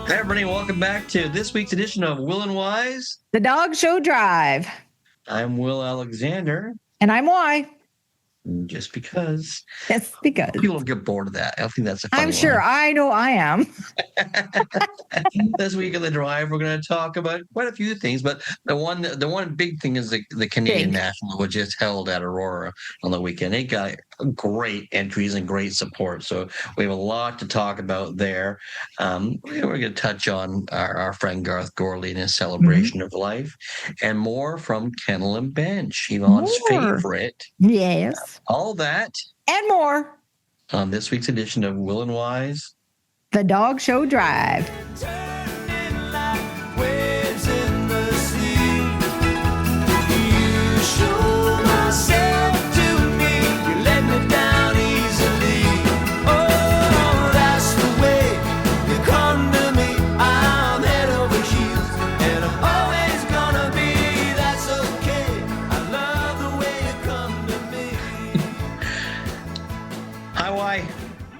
Hey everybody, welcome back to this week's edition of Will and Wise. The Dog Show Drive. I'm Will Alexander. And I'm Y. Just because. Yes, because. People get bored of that. I think that's a funny I'm sure. line. I know I am. This week on the drive, we're going to talk about quite a few things, but the one big thing is the Canadian National, which is held at Aurora on the weekend. It got great entries and great support, so we have a lot to talk about there. We're going to touch on our friend Garth Gourlay and his celebration of life, and more from Kennel and Bench, Yvonne's favorite. Yes. All that and more on this week's edition of Will and Wise, The Dog Show Drive.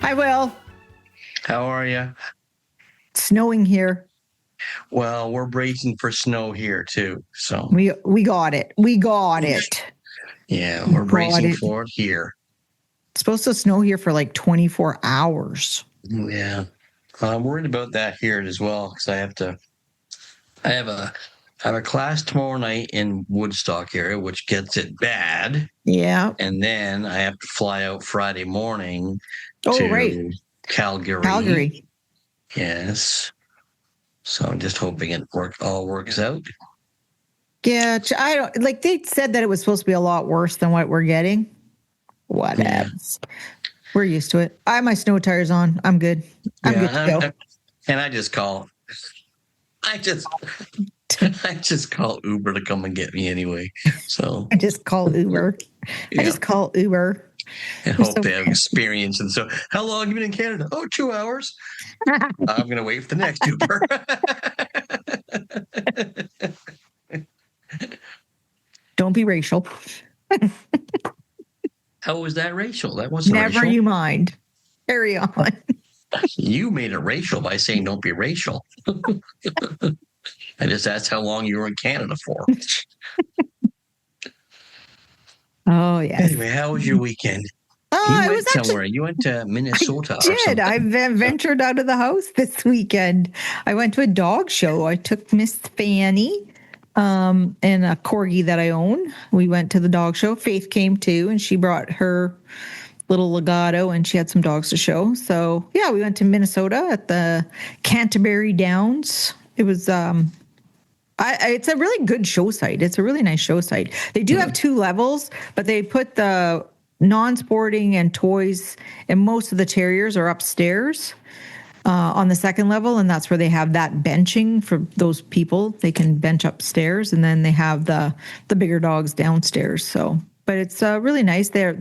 Hi, Will. How are you? Snowing here. Well, we're bracing for snow here too. So we got it. We got it. Yeah, we're bracing for it here. It's supposed to snow here for like 24 hours. Yeah, I'm worried about that here as well because I have a class tomorrow night in Woodstock area, which gets it bad. Yeah, and then I have to fly out Friday morning. To Calgary. Yes. So I'm just hoping it all works out. Yeah, I don't like. They said that it was supposed to be a lot worse than what we're getting. What else? We're used to it. I have my snow tires on. I'm good. I'm good to go. And I just call Uber to come and get me anyway. So I just call Uber. Yeah. I just call Uber. I hope they have experience. And so, how long have you been in Canada? 2 hours. I'm going to wait for the next Uber. Don't be racial. How was that racial? That wasn't Never racial. You mind. Carry on. You made it racial by saying don't be racial. I just asked how long you were in Canada for. Oh, yes. Anyway, how was your weekend? You went somewhere. You went to Minnesota. I did. I ventured out of the house this weekend. I went to a dog show. I took Miss Fanny and a corgi that I own. We went to the dog show. Faith came too, and she brought her little legato, and she had some dogs to show. So, yeah, we went to Minnesota at the Canterbury Downs. It was it's a really good show site. It's a really nice show site. They do have 2 levels, but they put the non-sporting and toys, and most of the terriers are upstairs on the 2nd level, and that's where they have that benching for those people. They can bench upstairs, and then they have the bigger dogs downstairs. So, but it's really nice. You could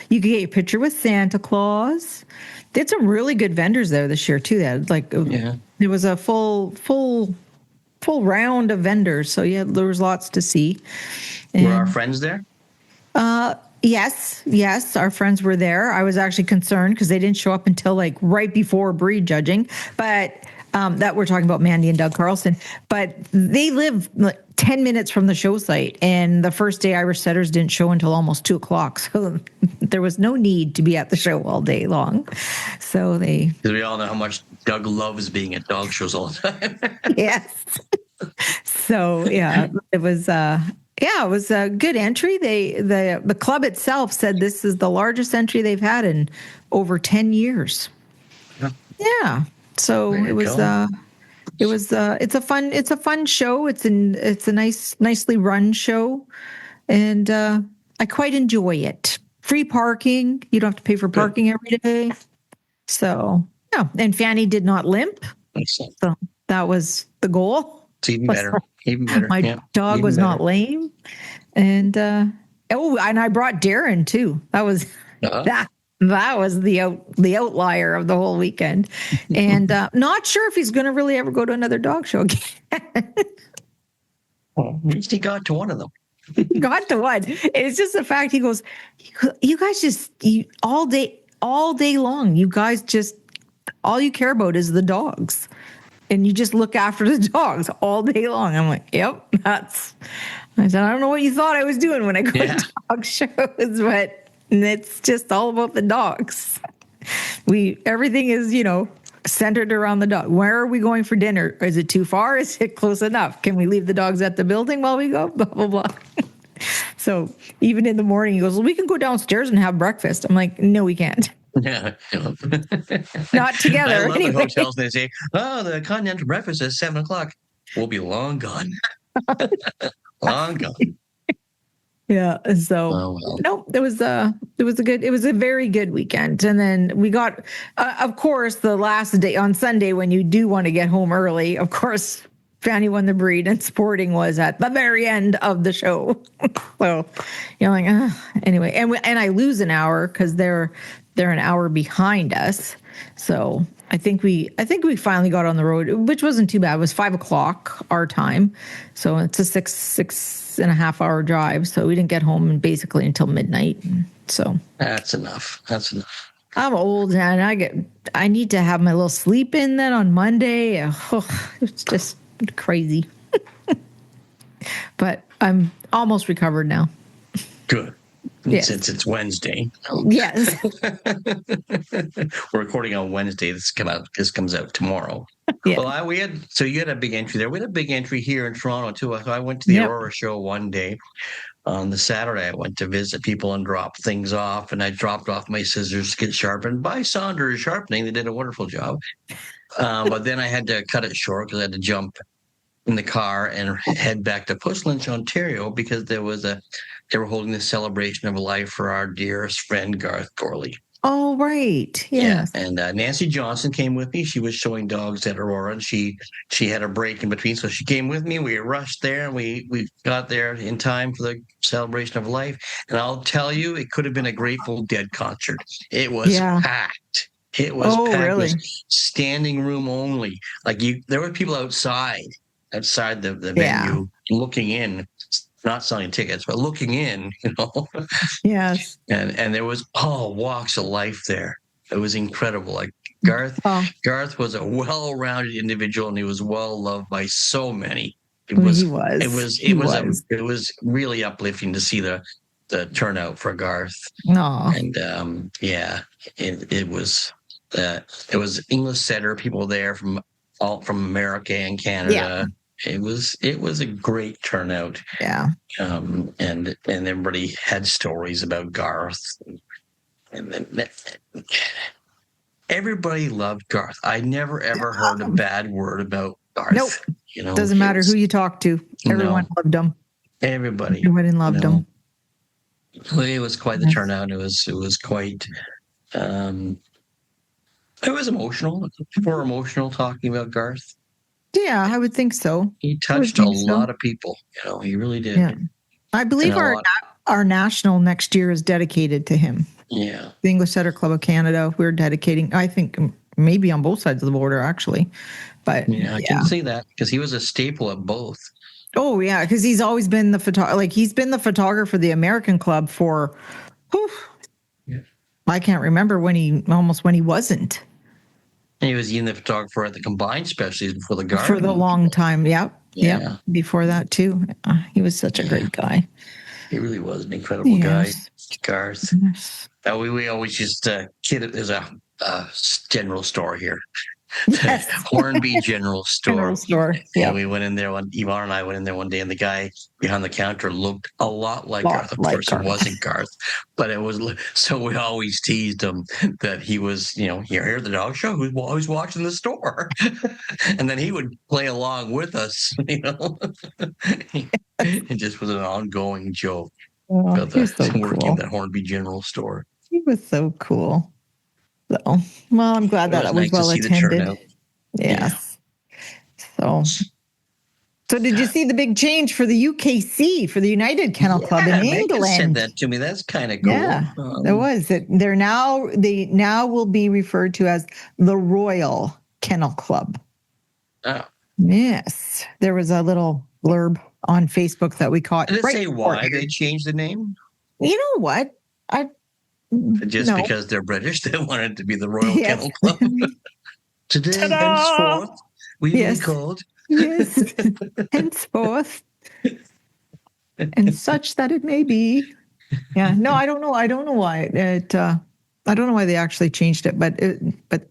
get your picture with Santa Claus. They had some really good vendors there this year too. They had There was a full round of vendors. So yeah, there was lots to see. Were our friends there? Yes, our friends were there. I was actually concerned because they didn't show up until like right before breed judging, but that we're talking about Mandy and Doug Carlson, but they live like 10 minutes from the show site. And the first day Irish setters didn't show until almost 2:00. So there was no need to be at the show all day long. So because we all know how much Doug loves being at dog shows all the time. Yes. So yeah, it was it was a good entry. The club itself said this is the largest entry they've had in over 10 years. Yeah. So it's a fun show. It's a nicely run show, and I quite enjoy it. Free parking. You don't have to pay for parking every day. So yeah, and Fanny did not limp. So that was the goal. It's even better. My dog was not lame, and and I brought Darren too. That was that was the outlier of the whole weekend, and not sure if he's going to really ever go to another dog show again. Well, at least he got to one of them. Got to one. It's just the fact he goes, you guys all day long. You guys just all you care about is the dogs. and you just look after the dogs all day long. I'm like, yep, I said, I don't know what you thought I was doing when I go to dog shows, but it's just all about the dogs. Everything is, centered around the dog. Where are we going for dinner? Is it too far? Is it close enough? Can we leave the dogs at the building while we go? Blah, blah, blah. So even in the morning, he goes, well, we can go downstairs and have breakfast. I'm like, no, we can't. Yeah. Not together. I love the hotels. They say, oh, the continental breakfast is 7:00. We'll be long gone. Long gone. Yeah. So no, it was a very good weekend. And then we got, of course, the last day on Sunday when you do want to get home early, of course, Fanny won the breed and sporting was at the very end of the show. So you're like, anyway, and I lose an hour because they're an hour behind us. So I think we finally got on the road, which wasn't too bad. It was 5:00 our time. So it's a 6.5 hour drive. So we didn't get home basically until midnight. So that's enough. I'm old and I need to have my little sleep in then on Monday. It's just crazy. But I'm almost recovered now. Good. Yes. Since it's Wednesday. Yes. We're recording on Wednesday. This comes out tomorrow. Yeah. Well, you had a big entry there. We had a big entry here in Toronto too. So I went to the Aurora show one day. On the Saturday, I went to visit people and drop things off, and I dropped off my scissors to get sharpened by Saunders Sharpening. They did a wonderful job. But then I had to cut it short because I had to jump in the car and head back to Puss Lynch, Ontario, because they were holding the celebration of life for our dearest friend, Garth Gourlay. Oh, right. Yes. Yeah. And Nancy Johnson came with me. She was showing dogs at Aurora, and she had a break in between. So she came with me. We rushed there, and we got there in time for the celebration of life. And I'll tell you, it could have been a Grateful Dead concert. It was packed. It was packed. Really? It was standing room only. Like there were people outside the venue looking in. Not selling tickets, but looking in, Yes. And there was all walks of life there. It was incredible. Like Garth was a well-rounded individual, and he was well loved by so many. It was really uplifting to see the turnout for Garth. Aww. And it was English setter people there from America and Canada. Yeah. It was a great turnout. Yeah. And everybody had stories about Garth. And then everybody loved Garth. I never ever heard a bad word about Garth. Nope. Doesn't matter who you talk to. Everyone loved him. Everybody loved him. It was quite the turnout. It was quite it was emotional. People were emotional talking about Garth. Yeah, I would think so. He touched a lot of people. He really did. Yeah. I believe our national next year is dedicated to him. Yeah. The English Setter Club of Canada. We're dedicating, I think, maybe on both sides of the border, actually. But I can see that because he was a staple at both. Oh, yeah, because he's always been he's been the photographer of the American Club for, I can't remember when he wasn't. And he was even the photographer at the combined specialties before the Garth. For the long time, yeah. Before that, too. He was such a great guy. He really was an incredible guy, Garth. Yes. We always just kid it. There's a general store here. Yes. Hornby General Store. General store. Yeah. And we went in there Yvonne and I went in there one day, and the guy behind the counter looked a lot like Garth. Of course, it wasn't Garth, but it was. So we always teased him that he was, here at the dog show, who's always watching the store, and then he would play along with us. It just was an ongoing joke about working at that Hornby General Store. He was so cool. So, well, I'm glad that was well attended. Yes. So did you see the big change for the UKC, for the United Kennel Club in England? Megan said that to me. That's kind of cool. Yeah, there was. They now will be referred to as the Royal Kennel Club. Oh. Yes. There was a little blurb on Facebook that we caught. Did it say why they changed the name? You know what? Because they're British, they wanted it to be the Royal Kennel Club. Today, henceforth, We've Yes. been called. Yes. Henceforth. And such that it may be. Yeah. No, I don't know. I don't know why I don't know why they actually changed it, but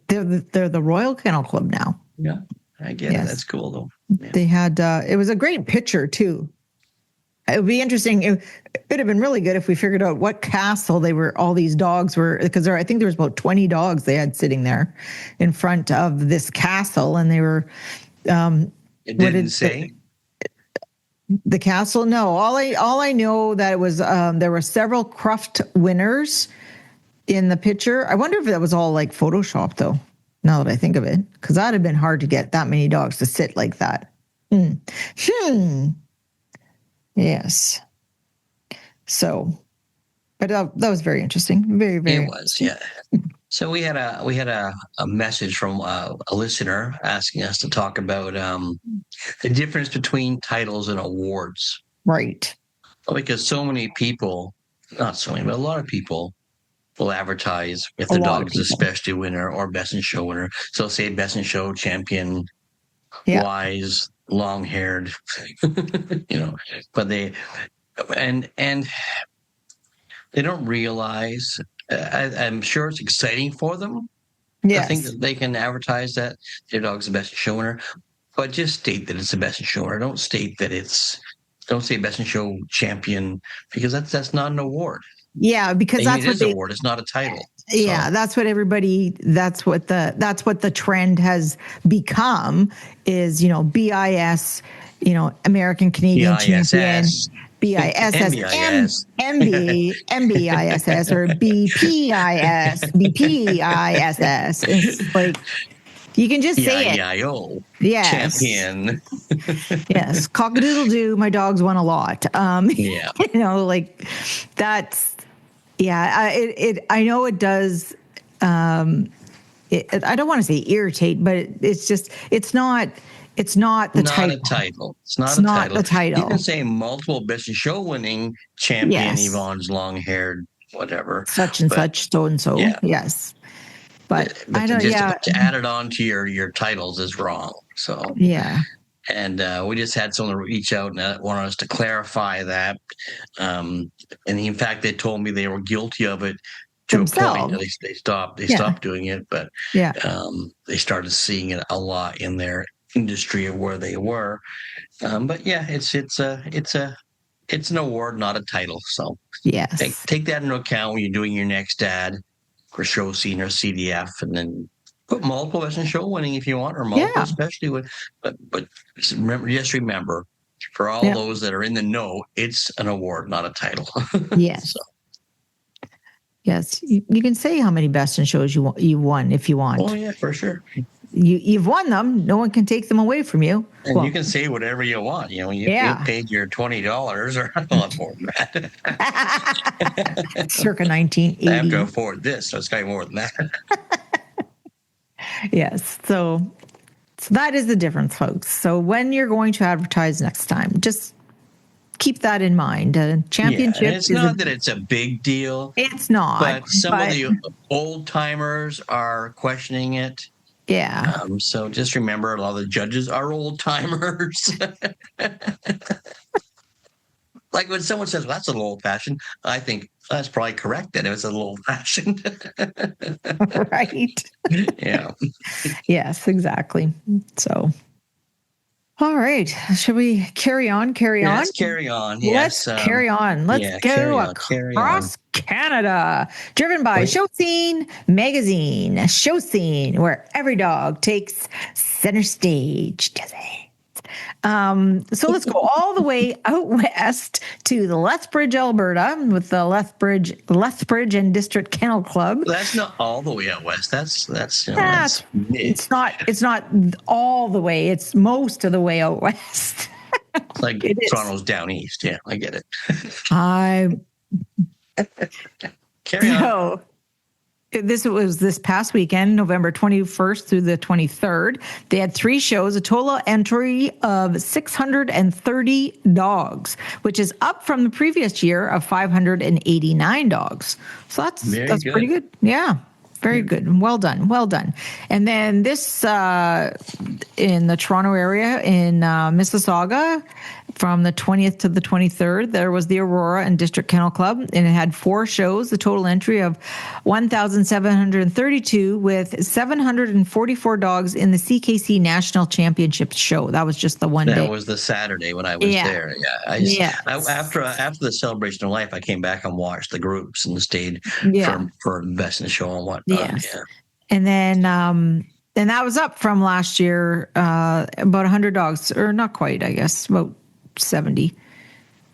they're the Royal Kennel Club now. Yeah, I get it. That's cool though. Yeah. They had it was a great picture too. It would be interesting. It would have been really good if we figured out what castle all these dogs were, because I think there was about 20 dogs they had sitting there in front of this castle, and they were. It didn't say the castle. No, all I know that it was there were several Cruft winners in the picture. I wonder if that was all like Photoshop though. Now that I think of it, because that'd have been hard to get that many dogs to sit like that. Yes. So, but that was very interesting. Very, very. It was, yeah. So we had a message from a listener asking us to talk about the difference between titles and awards. Right. Because so many people, not so many, but a lot of people will advertise if the dog is a specialty winner or best in show winner. So say best in show champion, wise, long-haired, but they don't realize. I'm sure it's exciting for them. Yes. I think that they can advertise that their dog's the best in show winner, but just state that it's the best in show winner. Don't state that don't say best in show champion, because that's not an award. Yeah, because that's what an award. It's not a title. Yeah, that's what the trend has become is, BIS, American Canadian Champion, BISS, MBISS, or BPIS, BPISS. It's like, you can just say it. Yes. Champion. Yes. Cock-a-doodle-doo, my dogs won a lot. Like that's, I know it does. I don't want to say irritate, but it's just, it's not the title. It's not the title. You can say multiple best in show winning champion, Yvonne's long-haired, whatever. Such and such, so and so. Yeah. Yes. But I don't. To add it on to your titles is wrong. So yeah. And we just had someone reach out and wanted us to clarify that. And in fact, they told me they were guilty of it to a point. They stopped doing it, but they started seeing it a lot in their industry of where they were. But yeah, it's an award, not a title. So yes, take that into account when you're doing your next ad for show scene or CDF, and then put multiple best in show winning if you want, or multiple especially with. But remember, for all those that are in the know, it's an award, not a title. Yes. So. Yes, you can say how many best in shows you won if you want. Oh yeah, for sure. You've won them. No one can take them away from you. And you can say whatever you want. You paid your $20 or a lot more than that. Circa 1980. I have to afford this, so it's got more than that. Yes. So that is the difference, folks. So when you're going to advertise next time, just keep that in mind. Championship. It's not that it's a big deal. It's not. But some of the old timers are questioning it. Yeah. So just remember, a lot of the judges are old timers. Like when someone says, well, that's a little old fashioned, I think that's probably correct that it was a little old fashioned. Right. Yeah. Yes, exactly. So, all right. Should we carry on? Let's carry on. Yes. Let's carry on. Let's go across Canada. Driven by Show Scene Magazine. Show Scene, where every dog takes center stage. Does it? So let's go all the way out west to the Lethbridge, Alberta, with the Lethbridge and District Kennel Club. That's not all the way out west. That's it's not all the way. It's most of the way out west. Like Toronto's down east. Yeah, I get it. Carry on. This was this past weekend, November 21st through the 23rd. They had 3 shows, a total entry of 630 dogs, which is up from the previous year of 589 dogs. So that's pretty good. Yeah. Very good. Well done. Well done. And then this in the Toronto area in Mississauga, from the 20th to the 23rd, there was the Aurora and District Kennel Club, and it had 4 shows, the total entry of 1,732 with 744 dogs in the CKC National Championship show. That was just the one day. That was the Saturday when I was there. Yeah. After the celebration of life, I came back and watched the groups and stayed for the best in the show and whatnot. Yes. Yeah. And then and that was up from last year, about 100 dogs, or not quite, I guess, about 70.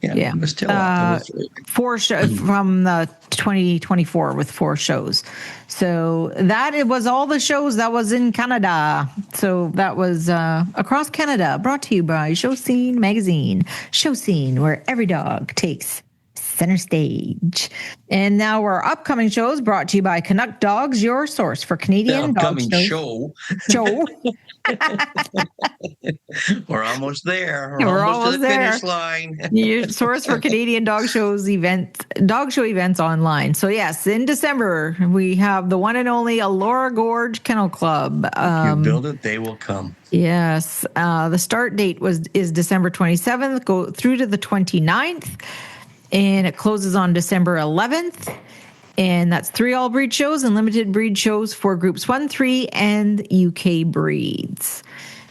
Yeah. It was still up. 4 shows from the 2024 with 4 shows. So it was all the shows that was in Canada. So that was across Canada, brought to you by Show Scene Magazine. Show Scene, where every dog takes center stage. And now our upcoming shows brought to you by Canuck Dogs, your source for Canadian dog shows. We're almost there. We're almost to the there. Finish line. Your source for Canadian dog show events online. So yes, in December we have the one and only Elora Gorge Kennel Club. You build it, they will come. Yes, the start date is December 27th, go through to the 29th. And it closes on December 11th. And that's 3 all breed shows and limited breed shows for groups 1, 3, and UK breeds.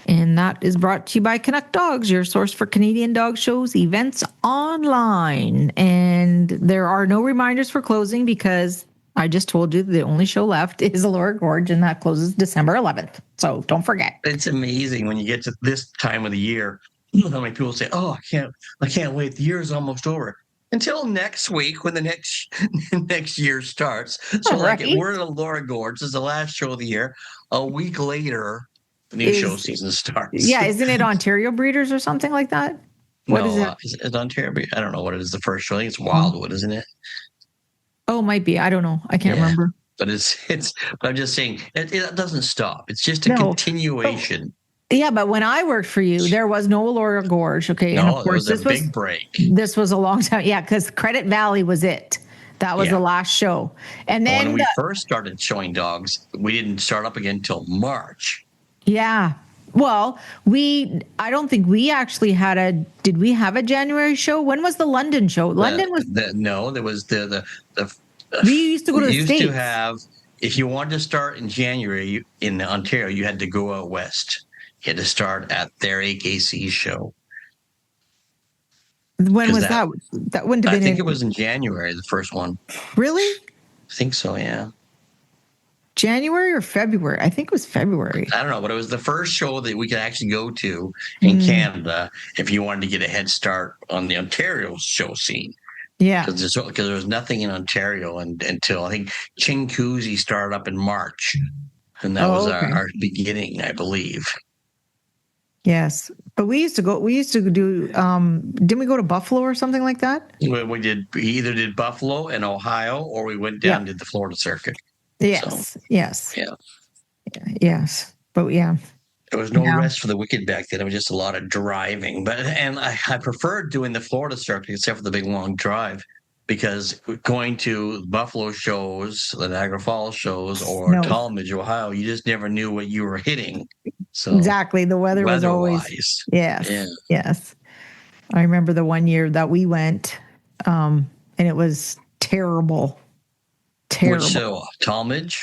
And that is brought to you by Canuck Dogs, your source for Canadian dog shows, events online. And there are no reminders for closing because I just told you the only show left is Elora Gorge, and that closes December 11th. So don't forget. It's amazing when you get to this time of the year, how many people say, "Oh, I can't wait. The year's almost over." Until next week when the next year starts. So we're at Elora Gorge. This is the last show of the year. A week later, the new show season starts. Yeah, isn't it Ontario Breeders or something like that? What is it? It's Ontario Breeders. I don't know what it is. The first show. I think it's Wildwood, isn't it? Oh, might be. I don't know. I can't remember. But I'm just saying it doesn't stop. It's just a continuation. Yeah, but when I worked for you, there was no Elora Gorge. Okay, no, and of course, this was a big break. This was a long time. Yeah, because Credit Valley was it. That was the last show. And then when we first started showing dogs, we didn't start up again until March. Yeah. Well, I don't think we actually did we have a January show? When was the London show? London was there was the we used to go to the States. States. Used to have, if you wanted to start in January in Ontario, you had to go out west. You had to start at their AKC show. When was that? That wouldn't have been. I think it was in January, the first one. Really? I think so, yeah. January or February? I think it was February. I don't know, but it was the first show that we could actually go to in Canada if you wanted to get a head start on the Ontario show scene. Yeah. Because there was nothing in Ontario until I think Chinguacousy started up in March. And that was our beginning, I believe. Yes. But we used to do, didn't we go to Buffalo or something like that? We either did Buffalo and Ohio, or we went down and did the Florida circuit. Yes. So, yes. Yeah. Yes. But yeah. There was no rest for the wicked back then. It was just a lot of driving. And I preferred doing the Florida circuit, except for the big long drive, because going to Buffalo shows, the Niagara Falls shows, or Tallmadge, Ohio, you just never knew what you were hitting. So exactly, the weather was always yes. I remember the one year that we went, and it was terrible. Terrible. Which show? Tallmadge?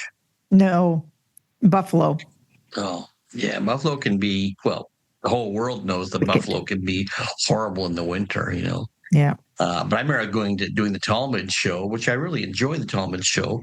No, Buffalo. Oh, yeah, Buffalo can be, well, the whole world knows that Buffalo can be horrible in the winter, you know. Yeah. But I remember doing the Tallmadge show, which I really enjoyed the Tallmadge show.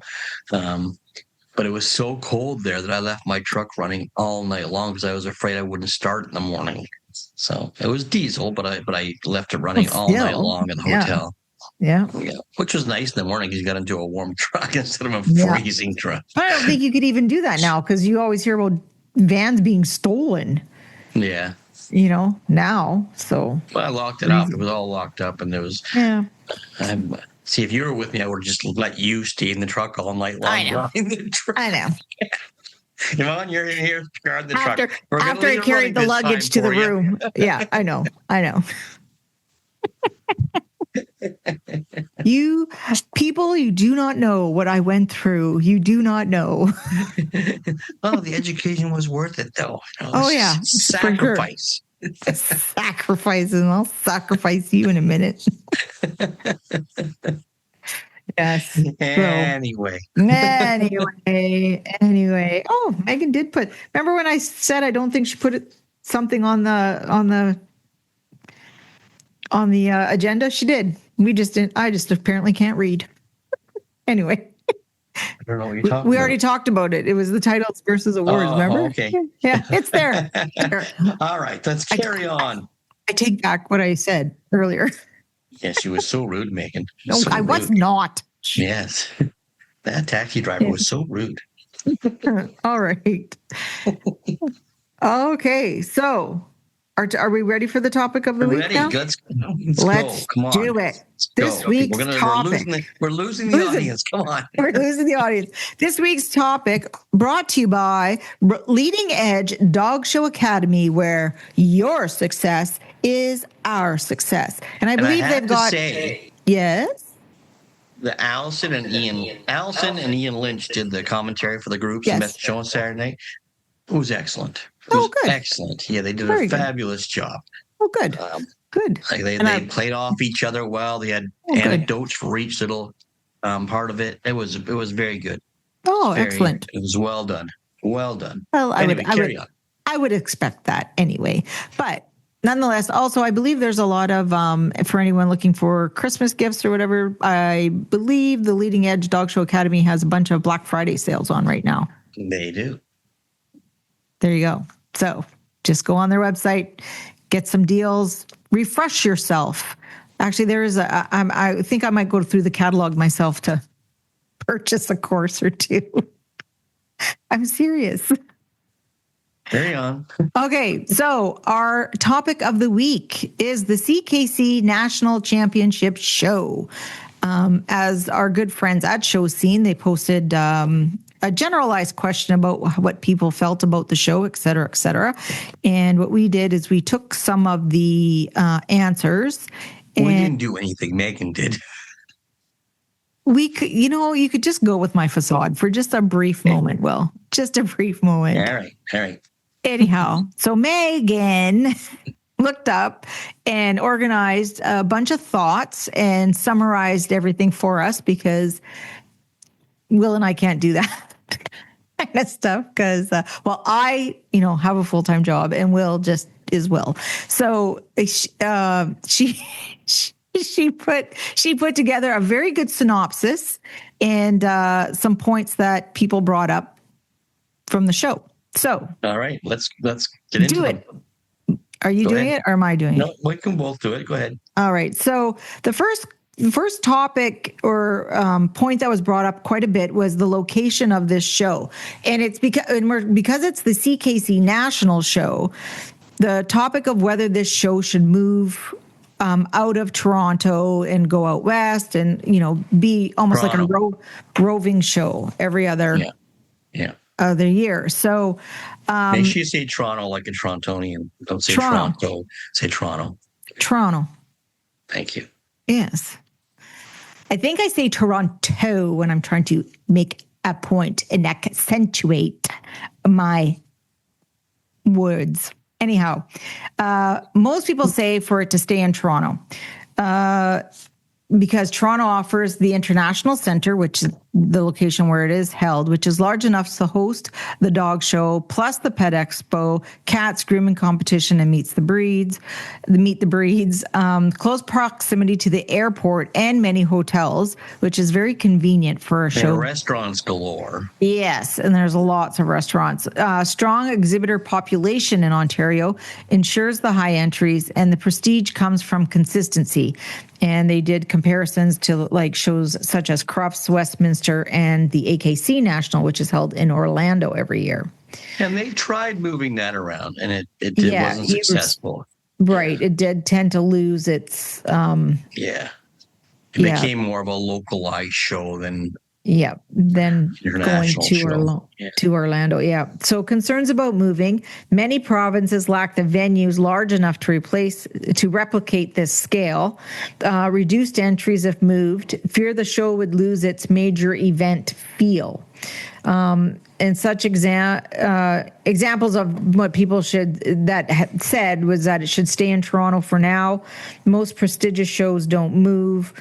But it was so cold there that I left my truck running all night long because I was afraid I wouldn't start in the morning. So it was diesel, but I left it running all night long in the hotel. Yeah. Which was nice in the morning because you got into a warm truck instead of a freezing truck. I don't think you could even do that now because you always hear about vans being stolen. Yeah. You know, now. So. Well, I locked it up. It was all locked up, and there was. Yeah. See, if you were with me, I would just let you stay in the truck all night long. I know. I know. Come on, you're in here, guard the truck. After I carried the luggage to the room. Yeah, I know. You people, you do not know what I went through. You do not know. Oh, the education was worth it, though. Oh, yeah. Sacrifice. Sacrifice, and I'll sacrifice you in a minute. Yes. Anyway. Anyway. Oh, Megan did put. Remember when I said I don't think she put something on the agenda? She did. We just didn't. I just apparently can't read. Anyway. I don't know what you're talking about. We already talked about it. It was the titles versus awards, remember? Okay. Yeah, it's there. All right, let's carry on. I take back what I said earlier. Yes, she was so rude, Megan. No, so I rude. was not. Yes. That taxi driver was so rude. All right. Okay, so are we ready for the topic of the week now? Let's Let's go. Come on. do it. This week's topic. We're losing the audience. Come on. We're losing the audience. This week's topic brought to you by Leading Edge Dog Show Academy, where your success is our success. And I believe they've got. Yes. The Allison and Ian Lynch did the commentary for the groups and met the show on Saturday night. It was excellent. It was good. Excellent. Yeah, they did a fabulous job. Oh, good. Good. Like they played off each other well. They had anecdotes for each little part of it. It was very good. Oh, excellent. It was well done. Well done. Well, anyway, I would expect that anyway. But nonetheless, also, I believe there's a lot of, for anyone looking for Christmas gifts or whatever, I believe the Leading Edge Dog Show Academy has a bunch of Black Friday sales on right now. They do. There you go. So just go on their website, get some deals, refresh yourself. Actually, there is I think I might go through the catalog myself to purchase a course or two. I'm serious. Carry on. Okay, so our topic of the week is the CKC National Championship Show. As our good friends at Show Scene, they posted a generalized question about what people felt about the show, et cetera, et cetera. And what we did is we took some of the answers. We didn't do anything. Megan did. We could, you could just go with my facade for just a brief moment, Will. Just a brief moment. All right. Anyhow, so Megan looked up and organized a bunch of thoughts and summarized everything for us because Will and I can't do that kind of stuff because, I, have a full-time job and Will just is Will. So she put together a very good synopsis and some points that people brought up from the show. So, all right, let's get into it. Are you doing it or am I doing it? No, we can both do it. Go ahead. All right. So the first topic or point that was brought up quite a bit was the location of this show, and it's because it's the CKC National show. The topic of whether this show should move out of Toronto and go out west, and be almost Toronto. Like a roving show every other other year. So make sure you say Toronto like a Torontonian. Don't say Toronto. Say Toronto. Toronto. Thank you. Yes. I think I say Toronto when I'm trying to make a point and accentuate my words. Anyhow, most people say for it to stay in Toronto because Toronto offers the International Centre, which is the location where it is held, which is large enough to host the dog show, plus the pet expo, cats grooming competition, and Meet the Breeds, close proximity to the airport and many hotels, which is very convenient for a show. And restaurants galore. Yes, and there's lots of restaurants. Strong exhibitor population in Ontario ensures the high entries, and the prestige comes from consistency. And they did comparisons to shows such as Crufts, Westminster, and the AKC National, which is held in Orlando every year. And they tried moving that around, and it wasn't successful. Right. It did tend to lose its... It became more of a localized show than Yeah. Then going show. to Orlando. Yeah. So concerns about moving. Many provinces lack the venues large enough to replicate this scale. Reduced entries if moved. Fear the show would lose its major event feel. And such examples of what people said was that it should stay in Toronto for now. Most prestigious shows don't move.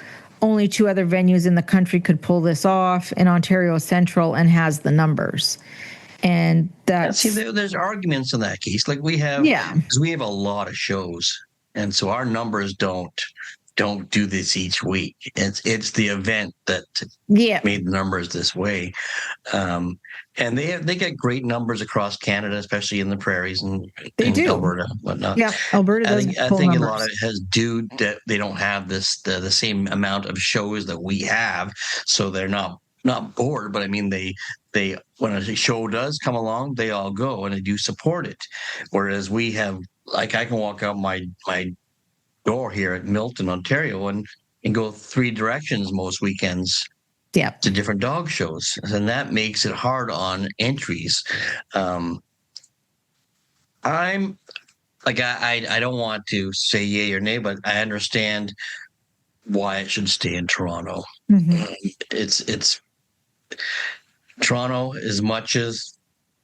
Only 2 other venues in the country could pull this off, and Ontario Central and has the numbers. And that's there's arguments in that case. Like we have a lot of shows, and so our numbers don't do this each week. It's the event that made the numbers this way. And they get great numbers across Canada, especially in the prairies and Alberta, whatnot. Yeah, Alberta does. I think a lot of it has due that they don't have the same amount of shows that we have, so they're not bored. But I mean, they when a show does come along, they all go and they do support it. Whereas we have, like, I can walk out my door here at Milton, Ontario, and go 3 directions most weekends. Yeah, to different dog shows, and that makes it hard on entries. I'm like, I don't want to say yay or nay, but I understand why it should stay in Toronto. Mm-hmm. It's Toronto, as much as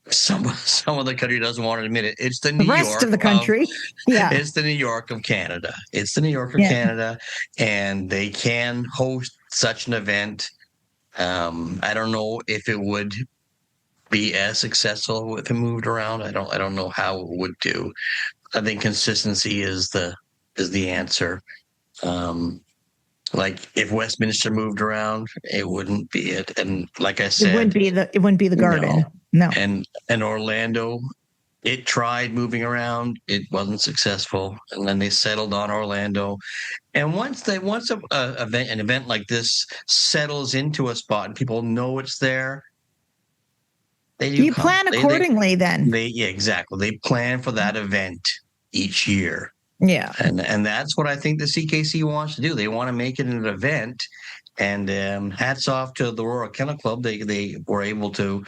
some of the country doesn't want to admit it. It's the rest of the country. It's the New York of Canada. It's the New York of Canada, and they can host such an event. I don't know if it would be as successful if it moved around. I don't know how it would do. I think consistency is the answer. Like if Westminster moved around, it wouldn't be it. And like I said, it wouldn't be the Garden. No. And Orlando, it tried moving around. It wasn't successful, and then they settled on Orlando. And once an event like this settles into a spot and people know it's there, you plan accordingly. Exactly. They plan for that event each year. Yeah, and that's what I think the CKC wants to do. They want to make it an event. And hats off to the Aurora Kennel Club. They were able to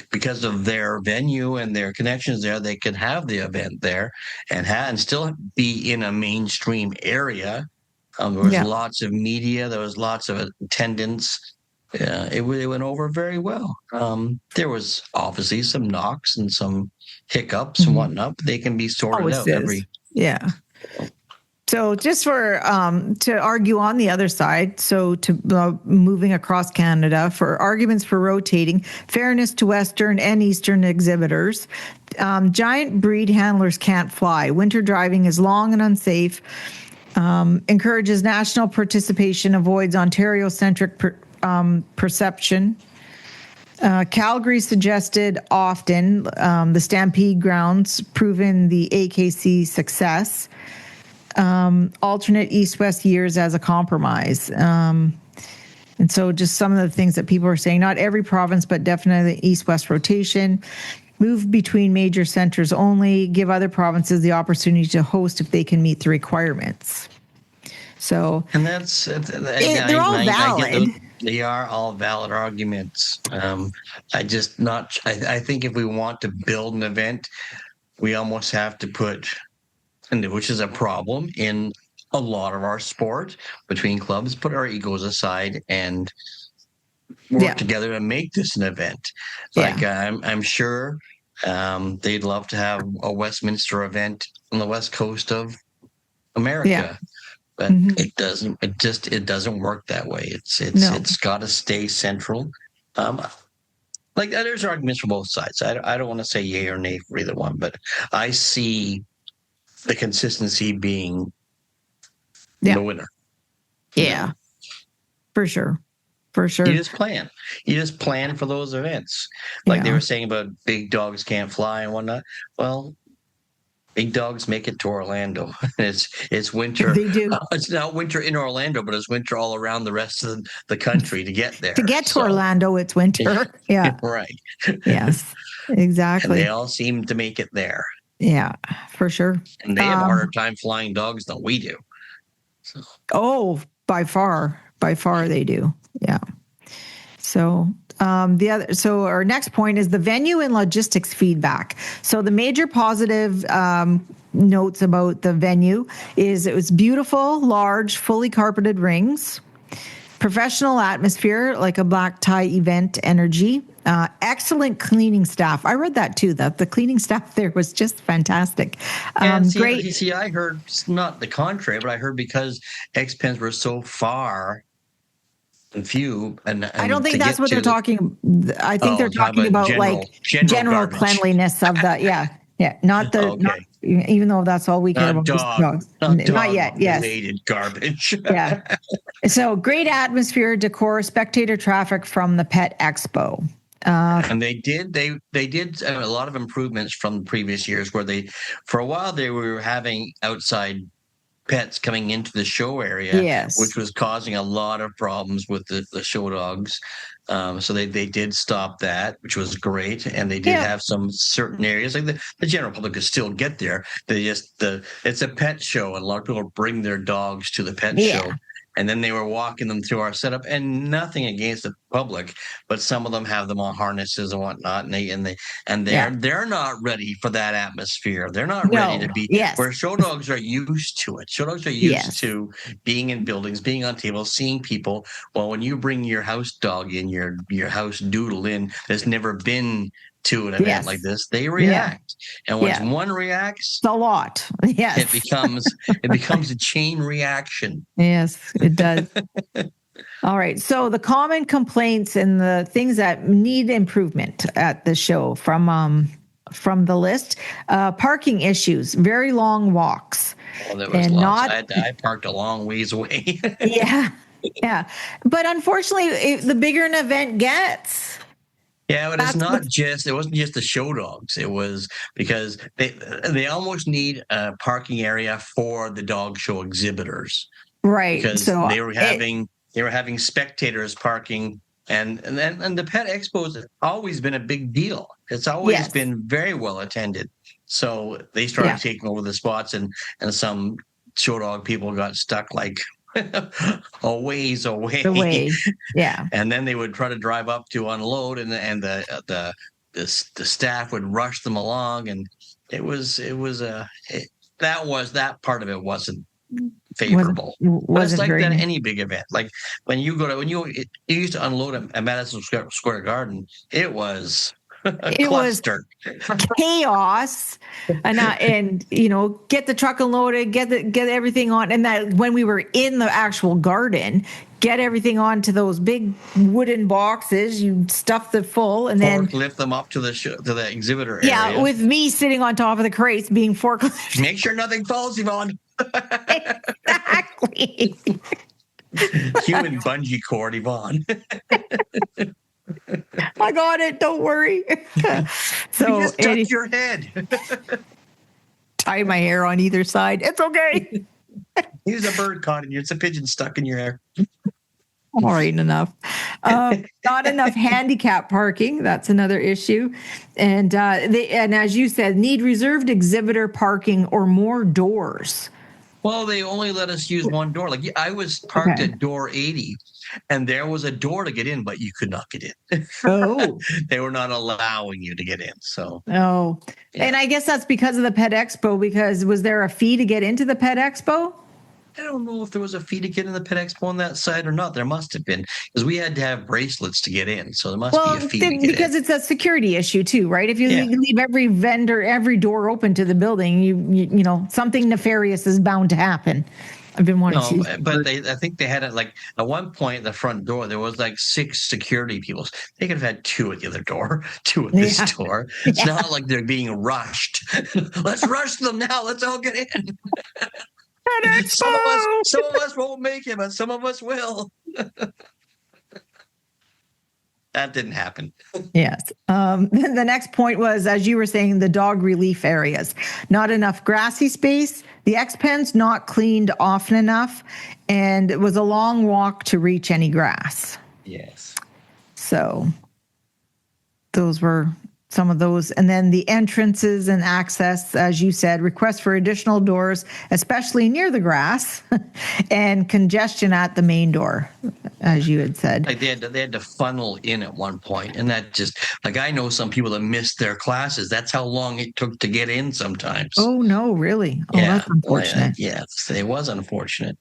because of their venue and their connections there, they could have the event there and still be in a mainstream area. There was lots of media. There was lots of attendance. It went over very well. There was obviously some knocks and some hiccups and whatnot, but they can be sorted out So just for to argue on the other side, so to moving across Canada, for arguments for rotating, fairness to Western and Eastern exhibitors, giant breed handlers can't fly. Winter driving is long and unsafe. Encourages national participation, avoids Ontario-centric perception. Calgary suggested often the Stampede grounds, proven the AKC success. Alternate east-west years as a compromise. And so just some of the things that people are saying, not every province, but definitely east-west rotation. Move between major centers only. Give other provinces the opportunity to host if they can meet the requirements. So, and they're all valid. They are all valid arguments. I think if we want to build an event, we almost have to put, which is a problem in a lot of our sport between clubs, put our egos aside and work together and make this an event. Like I'm sure they'd love to have a Westminster event on the west coast of America, but it doesn't work that way. It's got to stay central. Like there's arguments for both sides. I don't want to say yay or nay for either one, but I see the consistency being the winner. Yeah, for sure. You just plan for those events. Like they were saying about big dogs can't fly and whatnot. Well, big dogs make it to Orlando. It's winter. They do. It's not winter in Orlando, but it's winter all around the rest of the country to get there. To get to Orlando, it's winter. Yeah. Right. Yes, exactly. And they all seem to make it there. Yeah, for sure. And they have a harder time flying dogs than we do. So. Oh, by far they do. Yeah. So so our next point is the venue and logistics feedback. So the major positive notes about the venue is it was beautiful, large, fully carpeted rings, professional atmosphere, like a black tie event energy, excellent cleaning staff. I read that too, that the cleaning staff there was just fantastic. Great. I heard not the contrary, but I heard because X-Pens were so far and few, and I don't think that's what they're talking. I think they're talking about general cleanliness of the not the not, even though that's all we care about. Dogs. Not yet. Yes, related garbage. Yeah. So great atmosphere, decor, spectator traffic from the Pet Expo. And they did a lot of improvements from previous years where for a while they were having outside pets coming into the show area, which was causing a lot of problems with the show dogs. So they did stop that, which was great. And they did have some certain areas, like the general public could still get there. It's a pet show, and a lot of people bring their dogs to the pet show. And then they were walking them through our setup, and nothing against the public, but some of them have them on harnesses and whatnot, and they're not ready for that atmosphere. They're not ready to be where show dogs are used to it. Show dogs are used to being in buildings, being on tables, seeing people. Well, when you bring your house dog in, your house doodle in, that's never been to an event like this, they react. And once one reacts, it's a lot. Yes. It becomes a chain reaction. Yes, it does. All right. So the common complaints and the things that need improvement at the show from the list, parking issues, very long walks. Well, there was lots. I parked a long ways away. Yeah. But unfortunately, the bigger an event gets, but it wasn't just the show dogs. It was because they almost need a parking area for the dog show exhibitors. Right. Because they were having spectators parking, and the Pet Expo has always been a big deal. It's always been very well attended. So they started taking over the spots, and some show dog people got stuck like a ways away. Yeah. And then they would try to drive up to unload, and the staff would rush them along, and that part of it wasn't favorable. But it's like that at any big event. Like when you used to unload at Madison Square Garden, it was cluster. Was chaos, and get the truck unloaded, get everything on, and that when we were in the actual garden, get everything onto those big wooden boxes, you stuff them full, and then lift them up to the exhibitor area. Yeah, with me sitting on top of the crates being forklifted. Make sure nothing falls, Yvonne. Exactly. Human bungee cord, Yvonne. I got it. Don't worry. So you just tuck your head. Tie my hair on either side. It's okay. Use a bird caught in you. It's a pigeon stuck in your hair. All right, enough. Not enough handicap parking. That's another issue. And as you said, need reserved exhibitor parking or more doors. Well, they only let us use one door. Like I was parked at door 80, and there was a door to get in, but you could not get in. Oh. They were not allowing you to get in. So. Oh. Yeah. And I guess that's because of the Pet Expo, because was there a fee to get into the Pet Expo? I don't know if there was a fee to get in the Pet Expo on that side or not. There must have been, because we had to have bracelets to get in. So there must be a fee to get because it's a security issue too, right? If you leave every vendor, every door open to the building, you know, something nefarious is bound to happen. I've been wanting to. But I think they had it like at one point at the front door, there was like 6 security people. They could have had 2 at the other door, 2 at this door. It's not like they're being rushed. Let's rush them now. Let's all get in. Some of us won't make it, but some of us will. That didn't happen. Yes. The next point was, as you were saying, the dog relief areas. Not enough grassy space. The X-Pens not cleaned often enough. And it was a long walk to reach any grass. Yes. So those were some of those. And then the entrances and access, as you said, requests for additional doors, especially near the grass, and congestion at the main door, as you had said. Like they had to funnel in at one point, and that just, like, I know some people that missed their classes. That's how long it took to get in sometimes. Oh, no, really? Oh, Yeah. that's unfortunate. Yes, it was unfortunate.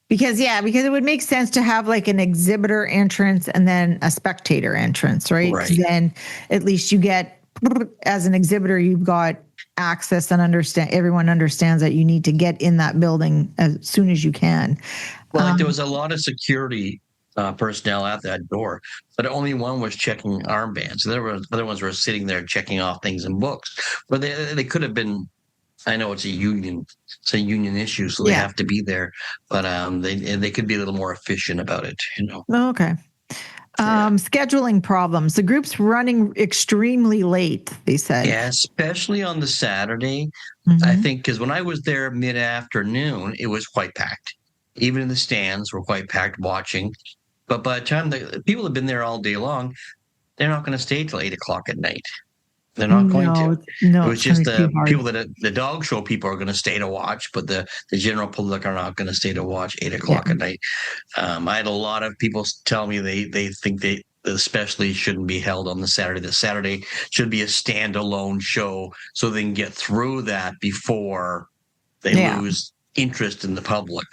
Because it would make sense to have like an exhibitor entrance and then a spectator entrance, right? Right. Then at least you get, as an exhibitor, you've got access and everyone understands that you need to get in that building as soon as you can. Well, there was a lot of security personnel at that door, but only one was checking armbands. The other ones were sitting there checking off things in books. But they could have been. I know it's a union issue, so they have to be there. But they could be a little more efficient about it, Okay. Scheduling problems. The group's running extremely late, they said. Yeah, especially on the Saturday. I think because when I was there mid-afternoon, it was quite packed. Even in the stands were quite packed watching. But by the time the people have been there all day long, they're not going to stay till 8 o'clock at night. They're not going to. No, it was just the people the dog show people are going to stay to watch, but the general public are not going to stay to watch 8 o'clock at night. I had a lot of people tell me they think the specialties shouldn't be held on the Saturday. The Saturday should be a standalone show so they can get through that before they lose interest in the public,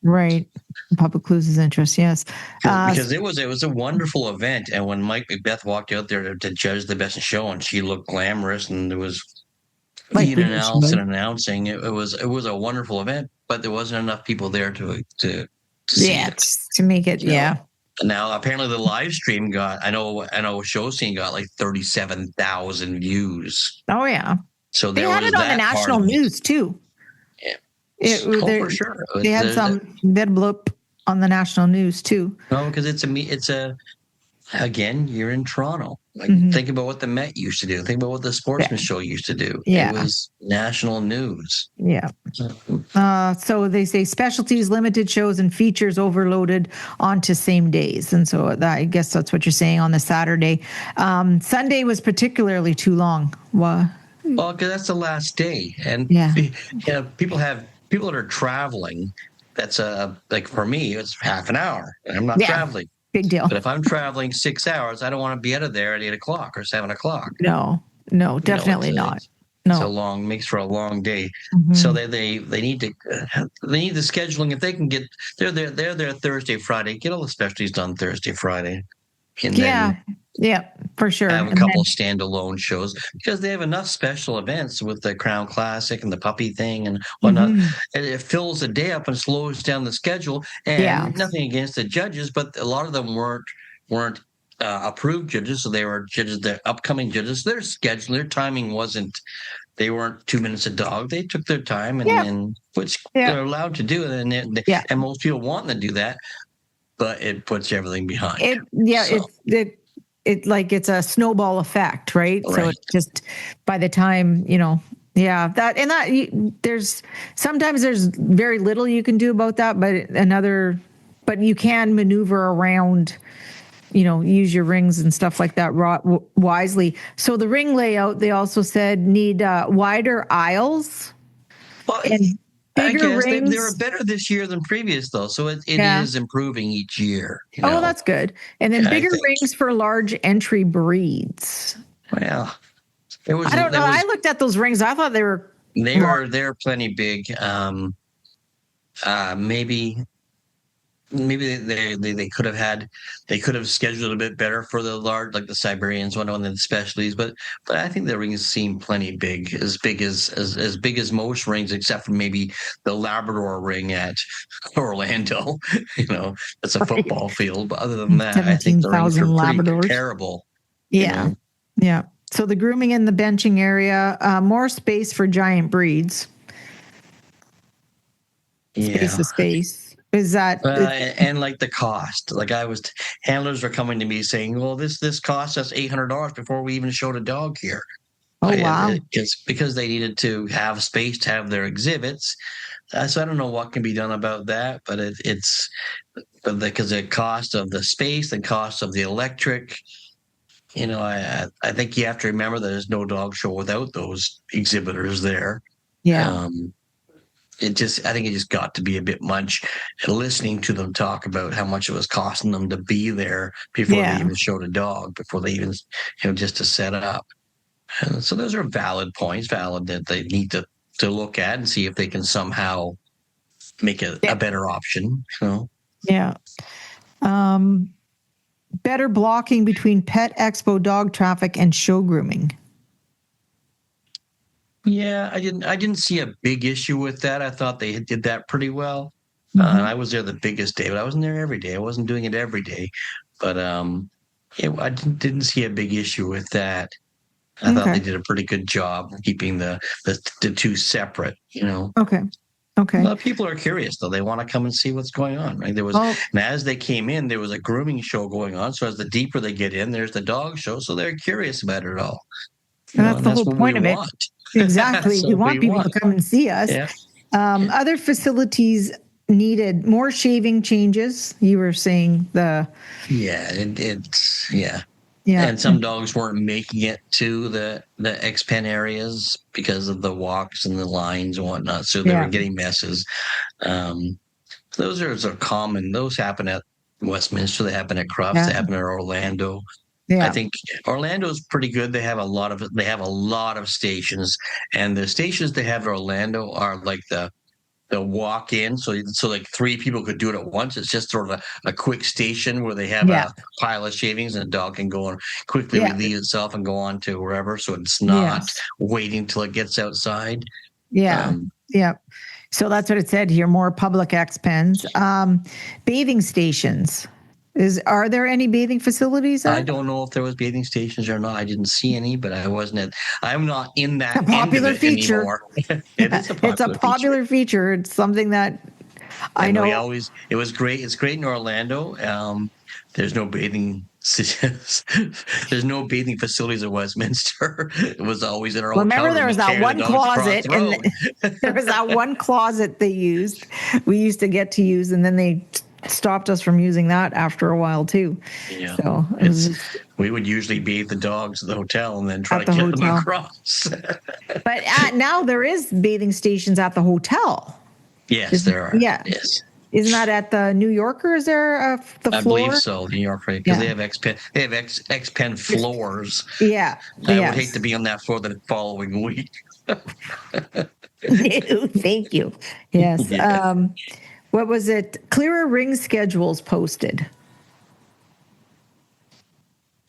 Right. The public loses interest, yes. Because it was a wonderful event. And when Mike Macbeth walked out there to judge the best in show, and she looked glamorous, and there was Ian and Allison announcing, it was a wonderful event, but there wasn't enough people there to see it. To make it, Now, apparently the live stream I know Show Scene got like 37,000 views. Oh, yeah. So they had it on the national news, too. Yeah. For sure. They had some blip on the national news too. No, because again, you're in Toronto. Think about what the Met used to do. Think about what the Sportsman Show used to do. Yeah. It was national news. Yeah. So they say specialties, limited shows, and features overloaded onto same days. And so I guess that's what you're saying on the Saturday. Sunday was particularly too long. Well, because that's the last day. And people that are traveling, that's like for me, it's half an hour. I'm not traveling. Big deal. But if I'm traveling 6 hours, I don't want to be out of there at 8 o'clock or 7 o'clock. No, definitely not. No, Makes for a long day. So they need the scheduling. If they can get, they're there Thursday, Friday. Get all the specialties done Thursday, Friday. And yeah, for sure. Have a couple standalone shows because they have enough special events with the Crown Classic and the puppy thing and whatnot. And it fills the day up and slows down the schedule. And nothing against the judges, but a lot of them weren't approved judges, so they were judges. The upcoming judges, their schedule, their timing wasn't. They weren't 2 minutes a dog. They took their time, and which they're allowed to do, and most people want to do that. But it puts everything behind. It's a snowball effect, right? So it just by the time there's sometimes there's very little you can do about that, but you can maneuver around. Use your rings and stuff like that wisely. So the ring layout, they also said, need wider aisles. Well, and bigger rings. They were better this year than previous, though. So it is improving each year. Oh, that's good. And then bigger rings for large entry breeds. Well, I don't know. I looked at those rings. I thought they were. They're plenty big. Maybe they could have scheduled a bit better for the large, like the Siberians one, and the specialties. But I think the rings seem plenty big as big as most rings, except for maybe the Labrador ring at Orlando. That's a football field. But other than that, I think the rings are pretty comparable. Yeah, yeah. So the grooming and the benching area, more space for giant breeds. Space to space. Is that and like the cost? Like handlers are coming to me saying, "Well, this cost us $800 before we even showed a dog here." Oh wow! It's because they needed to have space to have their exhibits. So I don't know what can be done about that, but it's because the cost of the space, the cost of the electric, I think you have to remember that there's no dog show without those exhibitors there. Yeah. I think it just got to be a bit much. Listening to them talk about how much it was costing them to be there before they even showed a dog, before they even, just to set up. And so those are valid points, valid that they need to look at and see if they can somehow make a better option. Yeah. Better blocking between pet expo dog traffic and show grooming. Yeah, I didn't see a big issue with that. I thought they did that pretty well. I was there the biggest day, but I wasn't there every day. I wasn't doing it every day, but I didn't see a big issue with that. I thought they did a pretty good job keeping the two separate. Okay. Well, people are curious though. They want to come and see what's going on, right? And as they came in, there was a grooming show going on. So as the deeper they get in, there's the dog show. So they're curious about it all. And that's the whole point of it. Exactly. We want people to come and see us. Yeah. Other facilities needed more shaving changes. You were saying Yeah. And some dogs weren't making it to the X-Pen areas because of the walks and the lines and whatnot. So they were getting messes. Those are common. Those happen at Westminster. They happen at Crufts. They happen at Orlando. Yeah. I think Orlando's pretty good. They have a lot of stations, and the stations they have at Orlando are like the walk in. So like 3 people could do it at once. It's just sort of a quick station where they have a pile of shavings and a dog can go and quickly relieve itself and go on to wherever. So it's not waiting till it gets outside. Yeah. So that's what it said here. More public X-Pens. Bathing stations. Are there any bathing facilities there? I don't know if there was bathing stations or not. I didn't see any, but I'm not in that popular end of it feature anymore. It's a popular feature. It's something that I know. It was great. It's great in Orlando. There's no bathing. There's no bathing facilities at Westminster. It was always in our own. Remember, there was that one closet, and there was that one closet they used. We used to get to use, and then they stopped us from using that after a while too. Yeah. So we would usually bathe the dogs at the hotel and then try to get them across. But now there is bathing stations at the hotel. Yes, there are. Yeah. Yes. Isn't that at the New Yorker? Is there the floor? I believe so, New York, right? Because they have X-Pen. They have X-Pen floors. Yeah. I would hate to be on that floor the following week. Thank you. Yes. Yeah. What was it? Clearer ring schedules posted.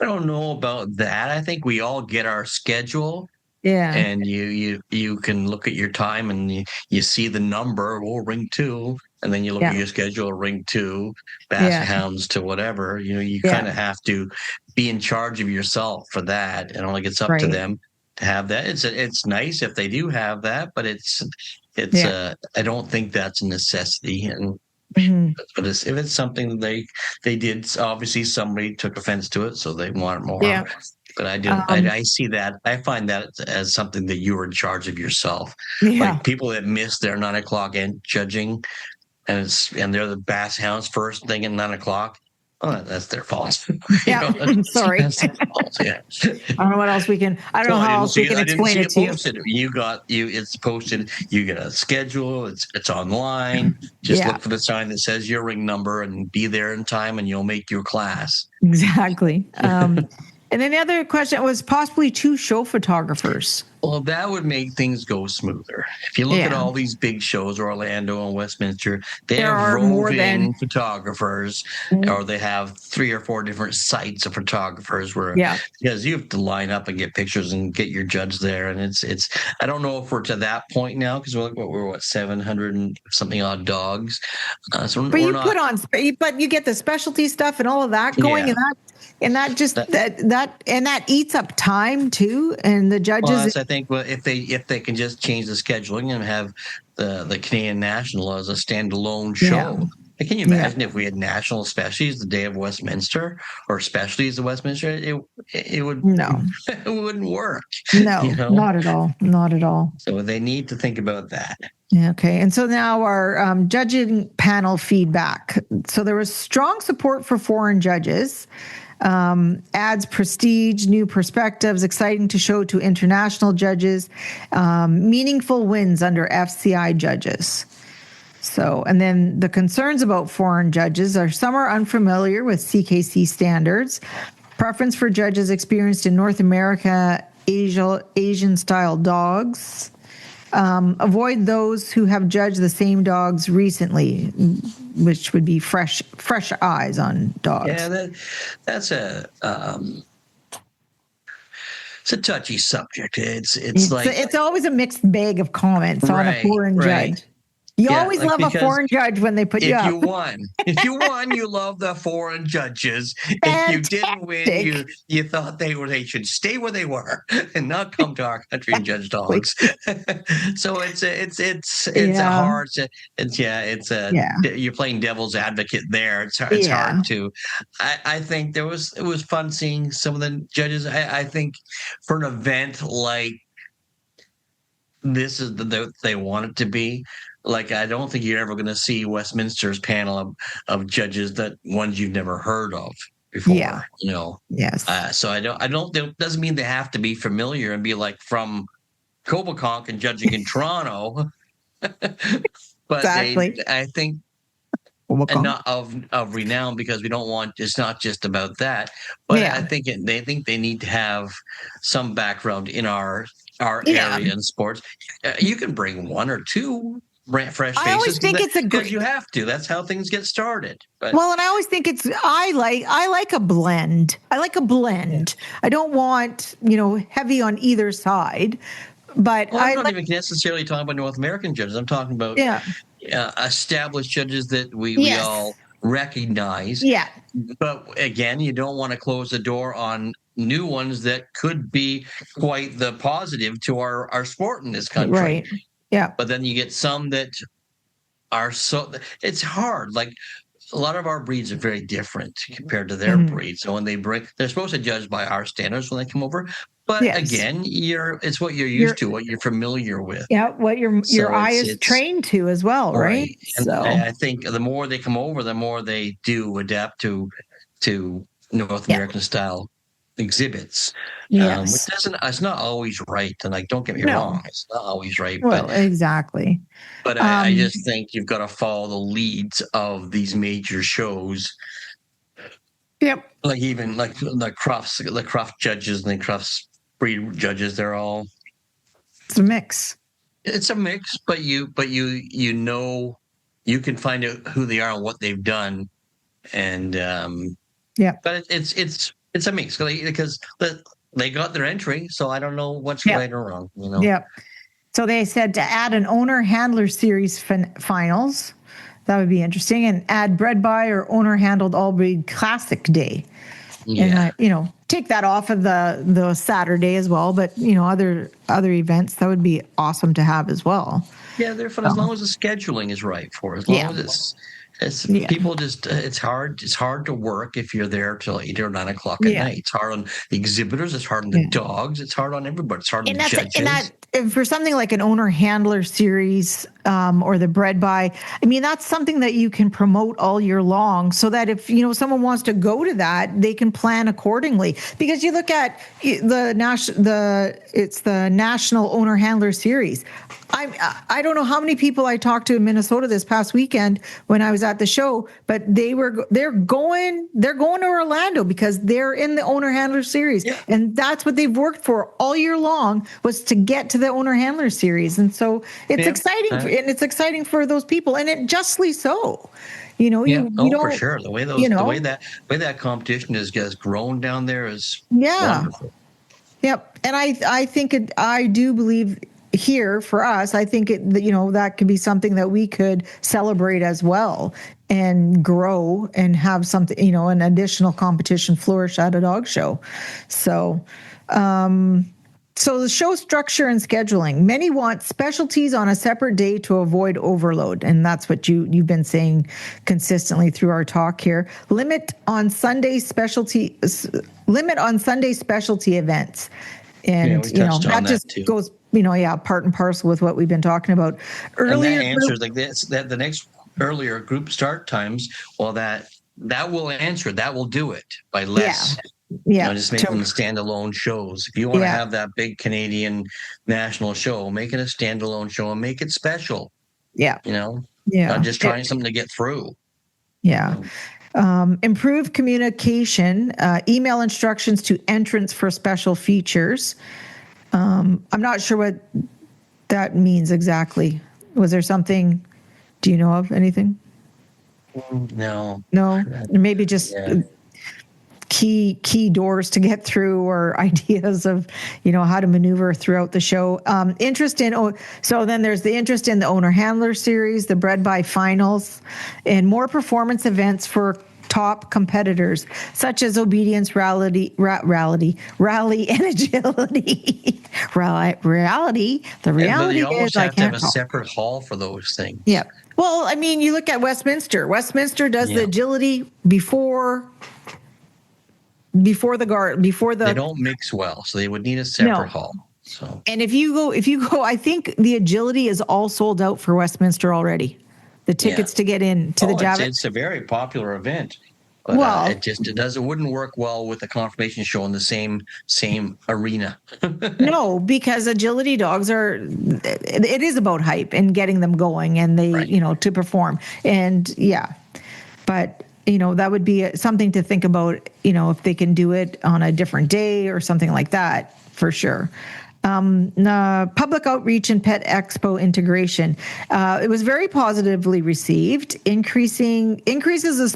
I don't know about that. I think we all get our schedule. Yeah. And you can look at your time and you see the number, ring 2, and then you look at your schedule, ring 2, Basset Hounds to whatever. You kind of have to be in charge of yourself for that. And only it's up to them to have that. It's nice if they do have that, but it's I don't think that's a necessity. And but if it's something that they did, obviously somebody took offense to it, so they want more. Yeah. But I didn't. I see that. I find that as something that you are in charge of yourself. Yeah. Like people that miss their 9 o'clock end judging, and they're the Bass Hounds first thing at 9 o'clock. Oh, that's their fault. Yeah, I'm sorry. That's their fault. Yeah. I don't know what else we can. I don't know how else we can explain it to you. It's posted. You get a schedule. It's online. Just look for the sign that says your ring number and be there in time, and you'll make your class. Exactly. And then the other question was possibly 2 show photographers. Well, that would make things go smoother. If you look at all these big shows, Orlando and Westminster, they have roving photographers, or they have 3 or 4 different sites of photographers because you have to line up and get pictures and get your judge there. And it's I don't know if we're to that point now because we're 700 and something odd dogs. But you get the specialty stuff and all of that going, and that just that eats up time too, and the judges. Well, I think if they can just change the scheduling and have the Canadian National as a standalone show. Like, can you imagine if we had national specialties the day of Westminster or specialties of Westminster? It would it wouldn't work. No, not at all. Not at all. So they need to think about that. Okay. And so now our judging panel feedback. So there was strong support for foreign judges. Adds prestige, new perspectives, exciting to show to international judges, meaningful wins under FCI judges. So, and then the concerns about foreign judges are some are unfamiliar with CKC standards, preference for judges experienced in North America, Asian style dogs. Avoid those who have judged the same dogs recently, which would be fresh eyes on dogs. Yeah, that's it's a touchy subject. It's always a mixed bag of comments on a foreign judge. You always love a foreign judge when they put you up. If you won, you love the foreign judges. If you didn't win, you thought they should stay where they were and not come to our country and judge dogs. So you're playing devil's advocate there. It's hard to. I think it was fun seeing some of the judges. I think for an event like this they want it to be. Like, I don't think you're ever going to see Westminster's panel of judges ones you've never heard of before. Yeah. Yes. So it doesn't mean they have to be familiar and be like from Coboconk and judging in Toronto. But exactly. I think, and not of renown, because we don't want, it's not just about that, but I think they need to have some background in our area in sports. You can bring one or two fresh faces. I always think it's because you have to. That's how things get started. But, and I always think I like a blend. I like a blend. Yeah. I don't want heavy on either side. But I'm not even necessarily talking about North American judges. I'm talking about established judges that we all recognize. Yeah. But again, you don't want to close the door on new ones that could be quite the positive to our sport in this country. Right. Yeah. But then you get some that are it's hard. Like, a lot of our breeds are very different compared to their breeds. So when they're supposed to judge by our standards when they come over. But again, it's what you're used to, what you're familiar with. Yeah, what your eye is trained to as well, right? And I think the more they come over, the more they do adapt to North American style exhibits. Yes. It's not always right. And don't get me wrong, it's not always right. Well, exactly. But I just think you've got to follow the leads of these major shows. Yep. Like even like the Crufts judges and the Crufts breed judges, they're all. It's a mix. It's a mix, but you can find out who they are and what they've done, and But it's a mix because they got their entry, so I don't know what's right or wrong. Yep. So they said to add an owner-handler series finals. That would be interesting. And add bred by or owner-handled all-breed classic day. Yeah. And, take that off of the Saturday as well. But, other events, that would be awesome to have as well. Yeah, they're fun as long as the scheduling is right for it. As long as people just, it's hard to work if you're there till 8 or 9 o'clock at night. It's hard on the exhibitors. It's hard on the dogs. It's hard on everybody. It's hard on the judges. For something like an owner-handler series or the bred by, that's something that you can promote all year long so that if, someone wants to go to that, they can plan accordingly. Because you look at the National Owner-Handler Series. I don't know how many people I talked to in Minnesota this past weekend when I was at the show, but they're going to Orlando because they're in the Owner-Handler Series. Yeah. And that's what they've worked for all year long, was to get to the Owner-Handler Series. And so it's exciting, and it's exciting for those people, and it justly so. You don't, for sure. The way that competition has grown down there is wonderful. Yep. And I do believe here for us, I think that could be something that we could celebrate as well and grow and have something, an additional competition flourish at a dog show. So, so the show structure and scheduling. Many want specialties on a separate day to avoid overload, and that's what you've been saying consistently through our talk here. Limit on Sunday specialty events, and that just goes part and parcel with what we've been talking about earlier. And that answers like this. That the next earlier group start times. Well, that that will answer. That will do it by less. Yeah. Just make them standalone shows. If you want to have that big Canadian national show, make it a standalone show and make it special. Yeah. Not just trying something to get through. Yeah. Improve communication, email instructions to entrants for special features. I'm not sure what that means exactly. Was there something, do you know of anything? No. Maybe just key doors to get through, or ideas of, how to maneuver throughout the show. So then there's the interest in the owner handler series, the bred by finals, and more performance events for top competitors such as obedience, rally, and agility. The reality you almost is have to have a separate hall for those things. Yeah. Well, I mean, you look at Westminster. Westminster does the agility before they don't mix well, so they would need a separate hall. So, and if you go, I think the agility is all sold out for Westminster already. The tickets to get in to the Javits. It's a very popular event. But it wouldn't work well with the confirmation show in the same arena. No, because agility dogs it is about hype and getting them going, and they, to perform. And but that would be something to think about, if they can do it on a different day or something like that, for sure. Public outreach and pet expo integration. It was very positively received. Increases the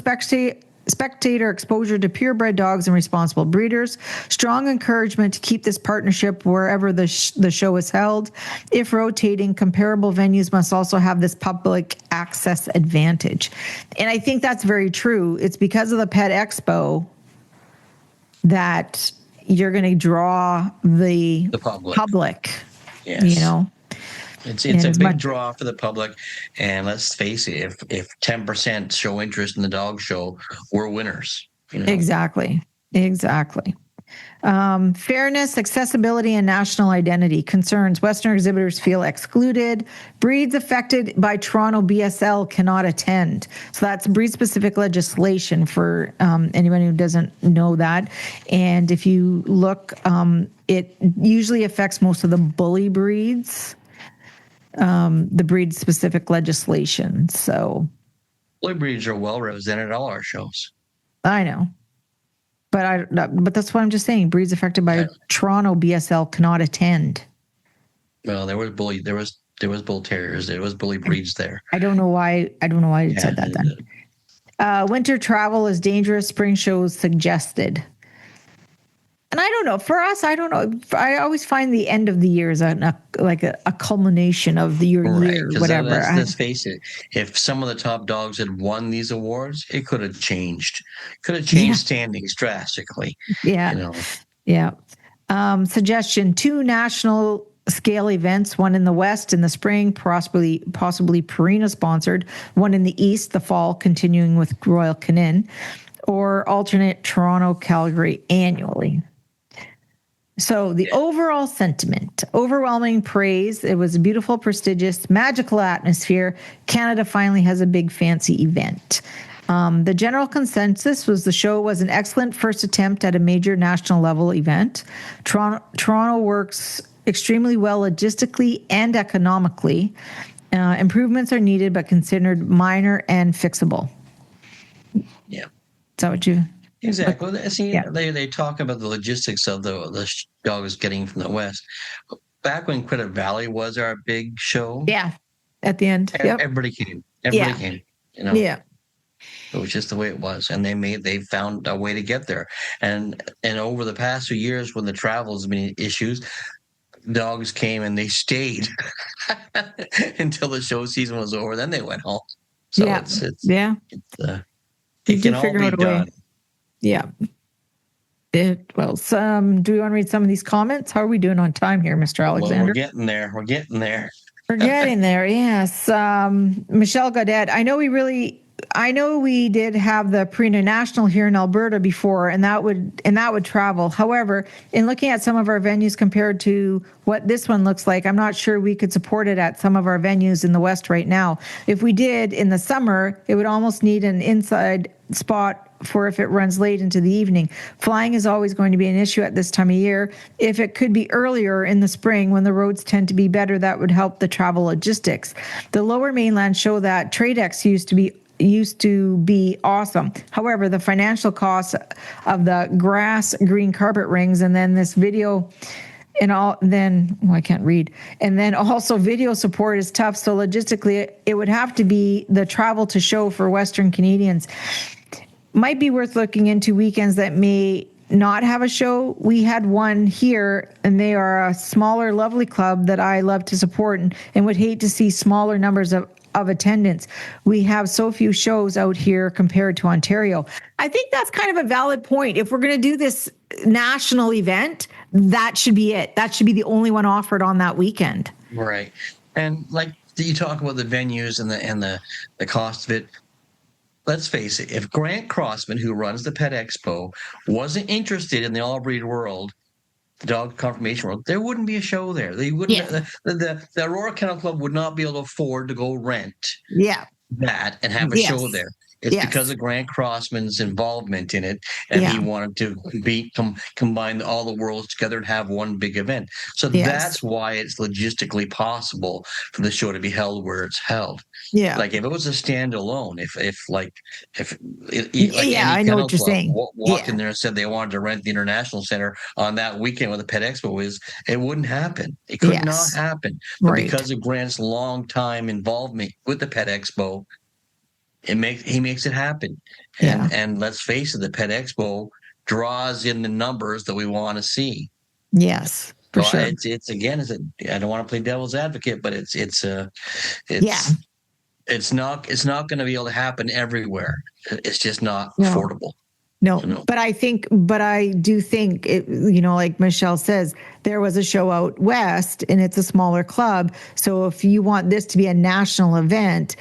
spectator exposure to purebred dogs and responsible breeders. Strong encouragement to keep this partnership wherever the show is held. If rotating, comparable venues must also have this public access advantage. And I think that's very true. It's because of the Pet Expo that you're going to draw the public. Yes. It's a big draw for the public, and let's face it, if 10% show interest in the dog show, we're winners. Exactly. Fairness, accessibility, and national identity concerns. Western exhibitors feel excluded. Breeds affected by Toronto BSL cannot attend. So that's breed-specific legislation for anyone who doesn't know that. And if you look, it usually affects most of the bully breeds. The breed-specific legislation. So, bully breeds are well represented at all our shows. I know, but that's what I'm just saying. Breeds affected by Toronto BSL cannot attend. Well, there was bull terriers. There was bully breeds there. I don't know why it said that then. Winter travel is dangerous. Spring shows suggested. And I don't know. For us, I don't know. I always find the end of the year is like a culmination of your year, whatever. Let's face it. If some of the top dogs had won these awards, it could have changed. Standings drastically. Yeah. Suggestion: 2 national scale events, one in the West in the spring, possibly Purina sponsored, one in the East, the fall, continuing with Royal Canin, or alternate Toronto, Calgary annually. So the overall sentiment, overwhelming praise. It was a beautiful, prestigious, magical atmosphere. Canada finally has a big fancy event. The general consensus was the show was an excellent first attempt at a major national level event. Toronto works extremely well logistically and economically. Improvements are needed, but considered minor and fixable. Yeah. Is that what you... Exactly. See, they talk about the logistics of the dogs getting from the West. Back when Quetta Valley was our big show. Yeah. At the end. Everybody came. Everybody came. Yeah. It was just the way it was. And they found a way to get there. And over the past few years when the travel has been issues, dogs came and they stayed until the show season was over. Then they went home. So it can all be done. Yeah. Do you want to read some of these comments? How are we doing on time here, Mr. Alexander? Well, we're getting there. We're getting there. Yes. Michelle Godet, I know we really I know we did have the Purina National here in Alberta before, and that would travel. However, in looking at some of our venues compared to what this one looks like, I'm not sure we could support it at some of our venues in the West right now. If we did in the summer, it would almost need an inside spot for if it runs late into the evening. Flying is always going to be an issue at this time of year. If it could be earlier in the spring when the roads tend to be better, that would help the travel logistics. The Lower Mainland show that TradeX used to be awesome. However, the financial costs of the grass green carpet rings and then this video and all, then I can't read. And then also video support is tough. So logistically, it would have to be the travel to show for Western Canadians. Might be worth looking into weekends that may not have a show. We had one here, and they are a smaller, lovely club that I love to support and would hate to see smaller numbers of attendance. We have so few shows out here compared to Ontario. I think that's kind of a valid point. If we're going to do this national event, that should be it. That should be the only one offered on that weekend. Right. And like you talk about the venues and the cost of it. Let's face it, if Grant Crossman, who runs the Pet Expo, wasn't interested in the all-breed world, the dog conformation world, there wouldn't be a show there. They wouldn't. Yeah. The Aurora Kennel Club would not be able to afford to go rent that and have a show there. It's because of Grant Crossman's involvement in it, and he wanted to combine all the worlds together and have one big event. So that's why it's logistically possible for the show to be held where it's held. Yeah, like if it was a standalone, I know what you're saying. Walked in there and said they wanted to rent the International Center on that weekend where the Pet Expo is, it wouldn't happen. It could not happen. But because of Grant's long time involvement with the Pet Expo, he makes it happen. And let's face it, the Pet Expo draws in the numbers that we want to see. Yes, for sure. It's again, I don't want to play devil's advocate, but it's not going to be able to happen everywhere. It's just not affordable. No, but I do think it, like Michelle says, there was a show out west and it's a smaller club. So if you want this to be a national event,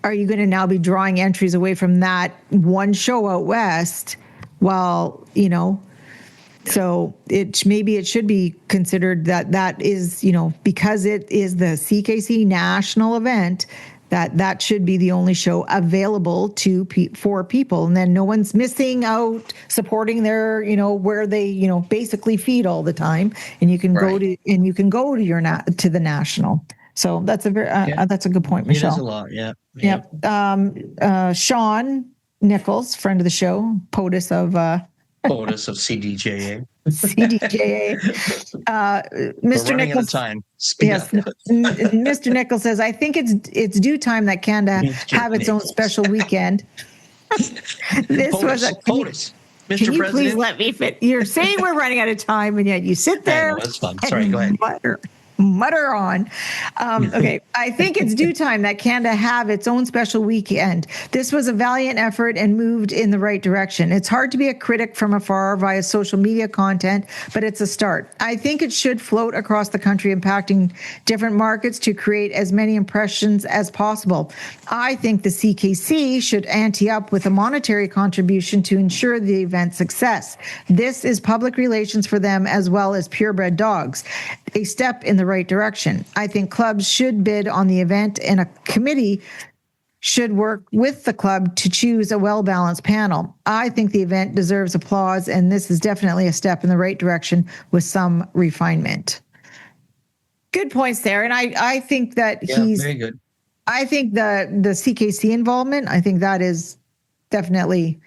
are you going to now be drawing entries away from that one show out west? Well, so maybe it should be considered that is, because it is the CKC National event, that should be the only show available for people. And then no one's missing out supporting their, where they, basically feed all the time. And you can go to the national. So that's a good point, Michelle. It is a lot, yeah. Yep. Sean Nichols, friend of the show, POTUS of CDJA. CDJA. Mr. Nichols. Time. Mr. Nichols says, I think it's due time that Canada have its own special weekend. This POTUS, was a POTUS. Mr. Can you President? Please let me fit? You're saying we're running out of time, and yet you sit there. That's fun. Sorry, go ahead. Mutter on. Okay, I think it's due time that Canada have its own special weekend. This was a valiant effort and moved in the right direction. It's hard to be a critic from afar via social media content, but it's a start. I think it should float across the country, impacting different markets to create as many impressions as possible. I think the CKC should ante up with a monetary contribution to ensure the event's success. This is public relations for them as well as purebred dogs. A step in the right direction. I think clubs should bid on the event, and a committee should work with the club to choose a well-balanced panel. I think the event deserves applause, and this is definitely a step in the right direction with some refinement. Good points there, and I think that he's very good. I think the CKC involvement, I think that is definitely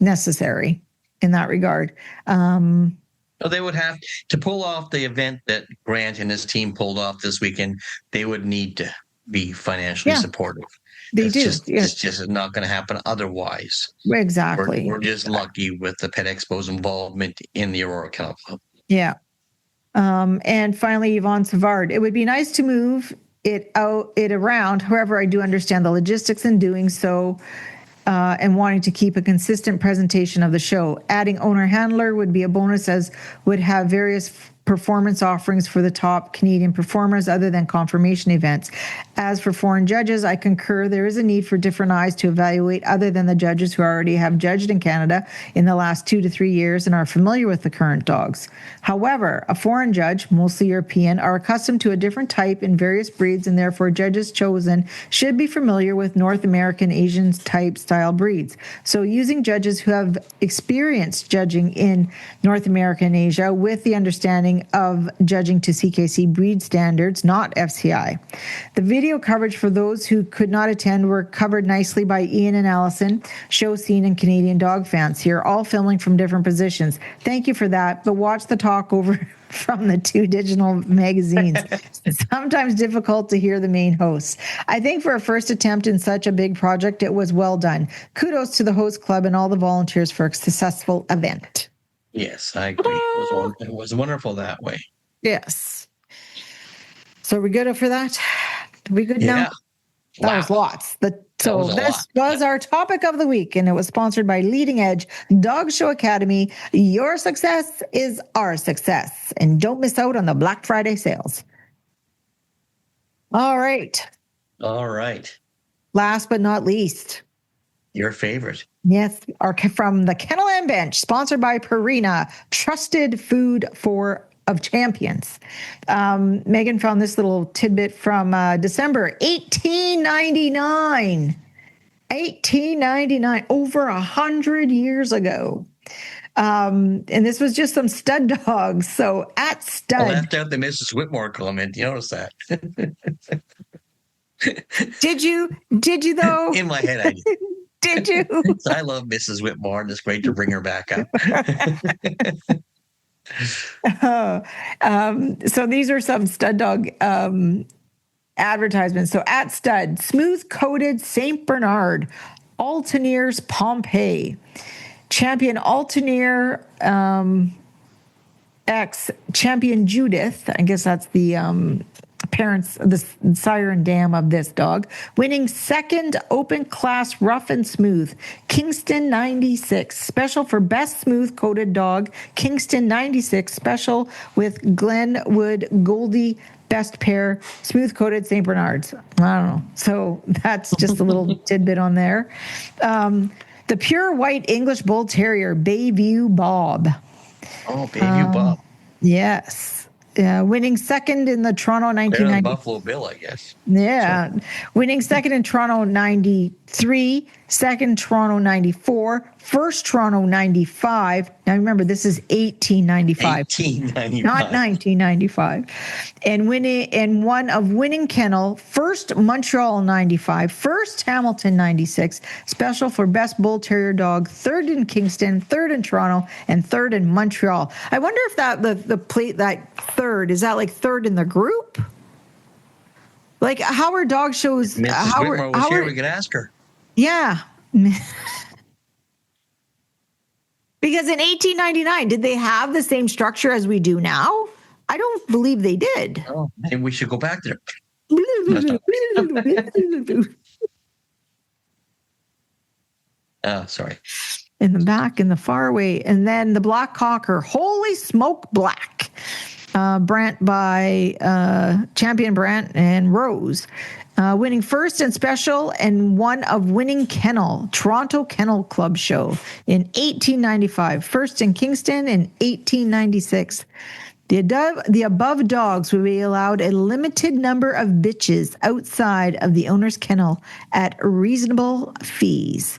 necessary in that regard. So they would have to pull off the event that Grant and his team pulled off this weekend. They would need to be financially supportive. It's just not going to happen otherwise. Exactly. We're just lucky with the Pet Expo's involvement in the Aurora Kennel Club. Yeah. And finally, Yvonne Savard. It would be nice to move it around. However, I do understand the logistics in doing so. And wanting to keep a consistent presentation of the show. Adding owner handler would be a bonus, as would have various performance offerings for the top Canadian performers other than confirmation events. As for foreign judges, I concur there is a need for different eyes to evaluate other than the judges who already have judged in Canada in the last 2 to 3 years and are familiar with the current dogs. However, a foreign judge, mostly European, are accustomed to a different type in various breeds, and therefore judges chosen should be familiar with North American Asian type style breeds. So using judges who have experienced judging in North America and Asia with the understanding of judging to CKC breed standards, not FCI. The video coverage for those who could not attend were covered nicely by Ian and Allison, show scene and Canadian dog fans here, all filming from different positions. Thank you for that, but watch the talk over from the 2 digital magazines. It's sometimes difficult to hear the main hosts. I think for a first attempt in such a big project, it was well done. Kudos to the host club and all the volunteers for a successful event. Yes, I agree. It was wonderful that way. Yes. So are we good for that? Are we good now? That was lots. This was our topic of the week, and it was sponsored by Leading Edge Dog Show Academy. Your success is our success. And don't miss out on the Black Friday sales. All right. Last but not least. Your favorite. Yes, from the Kennel and Bench, sponsored by Purina, trusted food of champions. Megan found this little tidbit from December 1899. 1899, over 100 years ago. And this was just some stud dogs. So at stud. I left out the Mrs. Whitmore comment. You notice that? Did you though? In my head, I did. Did you? I love Mrs. Whitmore, and it's great to bring her back up. So these are some stud dog advertisements. So at stud, smooth-coated St. Bernard, Alteneers Pompeii, Champion Alteneer X, Champion Judith, I guess that's the parents, the sire and dam of this dog, winning second open class rough and smooth, Kingston 96, special for best smooth coated dog, Kingston 96, special with Glenwood Goldie best pair, smooth coated St. Bernards. I don't know. So that's just a little tidbit on there. The pure white English Bull Terrier, Bayview Bob. Oh, Bayview Bob. Yes. Winning second in the Toronto 1990. Buffalo Bill, I guess. Yeah. So. Winning second in Toronto 93, second Toronto 94, first Toronto 95. Now remember, this is 1895. 1895. Not 1995. And one of winning kennel, first Montreal 95, first Hamilton 96, special for best bull terrier dog, third in Kingston, third in Toronto, and third in Montreal. I wonder if that the plate, that third, is that like third in the group? Like how are dog shows? Mrs. Whitmore was here, we could ask her. Yeah. Because in 1899, did they have the same structure as we do now? I don't believe they did. Oh, maybe we should go back there. Sorry. In the back, in the far away. And then the Black Cocker, Holy Smoke Black. Brant by Champion Brant and Rose. Winning first and special and one of winning kennel, Toronto Kennel Club show in 1895. First in Kingston in 1896. The above dogs will be allowed a limited number of bitches outside of the owner's kennel at reasonable fees.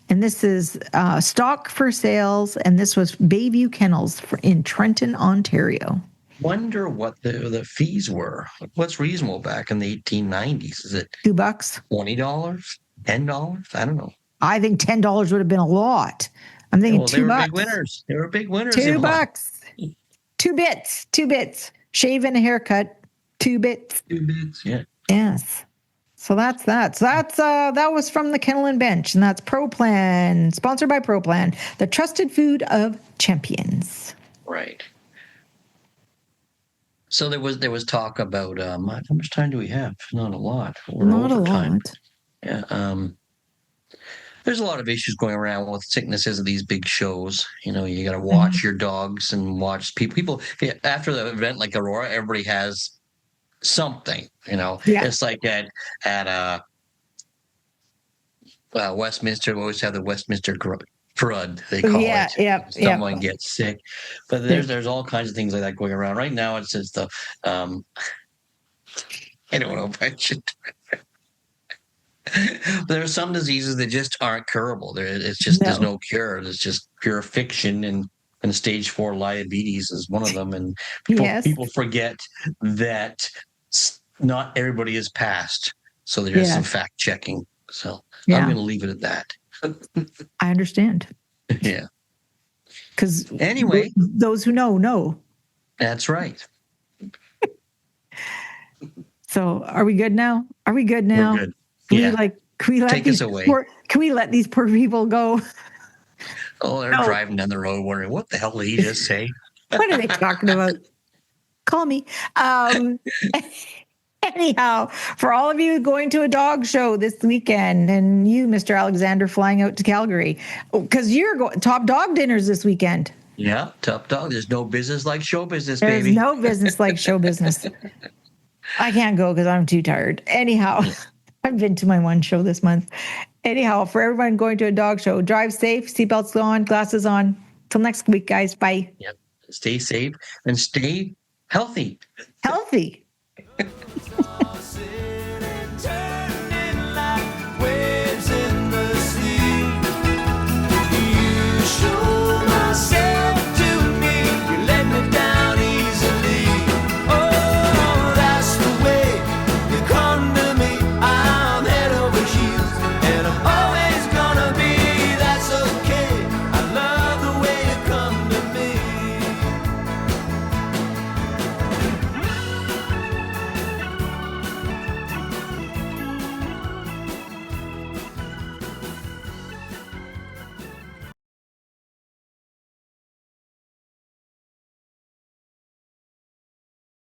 And this is stock for sales, and this was Bayview Kennels in Trenton, Ontario. Wonder what the fees were. What's reasonable back in the 1890s? Is it $2? $20? $10? I don't know. I think $10 would have been a lot. I'm thinking $2. They were big winners. They were big winners. $2. 2 bits. 2 bits. Shave and a haircut. 2 bits. 2 bits. Yeah. Yes. So that's that. So that was from the Kennel and Bench, and that's ProPlan, sponsored by ProPlan, the trusted food of champions. Right. So there was talk about how much time do we have? Not a lot. Not a lot. Yeah. there's a lot of issues going around with sicknesses at these big shows. You know, you got to watch your dogs and watch people. After the event like Aurora, everybody has something. You know, it's like at Westminster, we always have the Westminster crud, they call it. Yeah. Someone gets sick, but there's all kinds of things like that going around right now. It's just the I don't know if I should. There are some diseases that just aren't curable. It's just there's no cure. It's just pure fiction, and stage 4 diabetes is one of them. And people forget that not everybody is passed. So there's some fact checking. So I'm going to leave it at that. I understand. Yeah. Because anyway, those who know. That's right. So are we good now? We're good. Can we let Take us away. Can we let these poor people go? Oh, they're driving down the road wondering, what the hell did he just say? What are they talking about? Call me. Anyhow, for all of you going to a dog show this weekend, and you, Mr. Alexander, flying out to Calgary, because you're going top dog dinners this weekend. Yeah, top dog. There's no business like show business, baby. There's no business like show business. I can't go because I'm too tired. Anyhow, I've been to my one show this month. Anyhow, for everyone going to a dog show, drive safe, seatbelts on, glasses on. Till next week, guys. Bye. Yep. Stay safe and stay healthy. Healthy.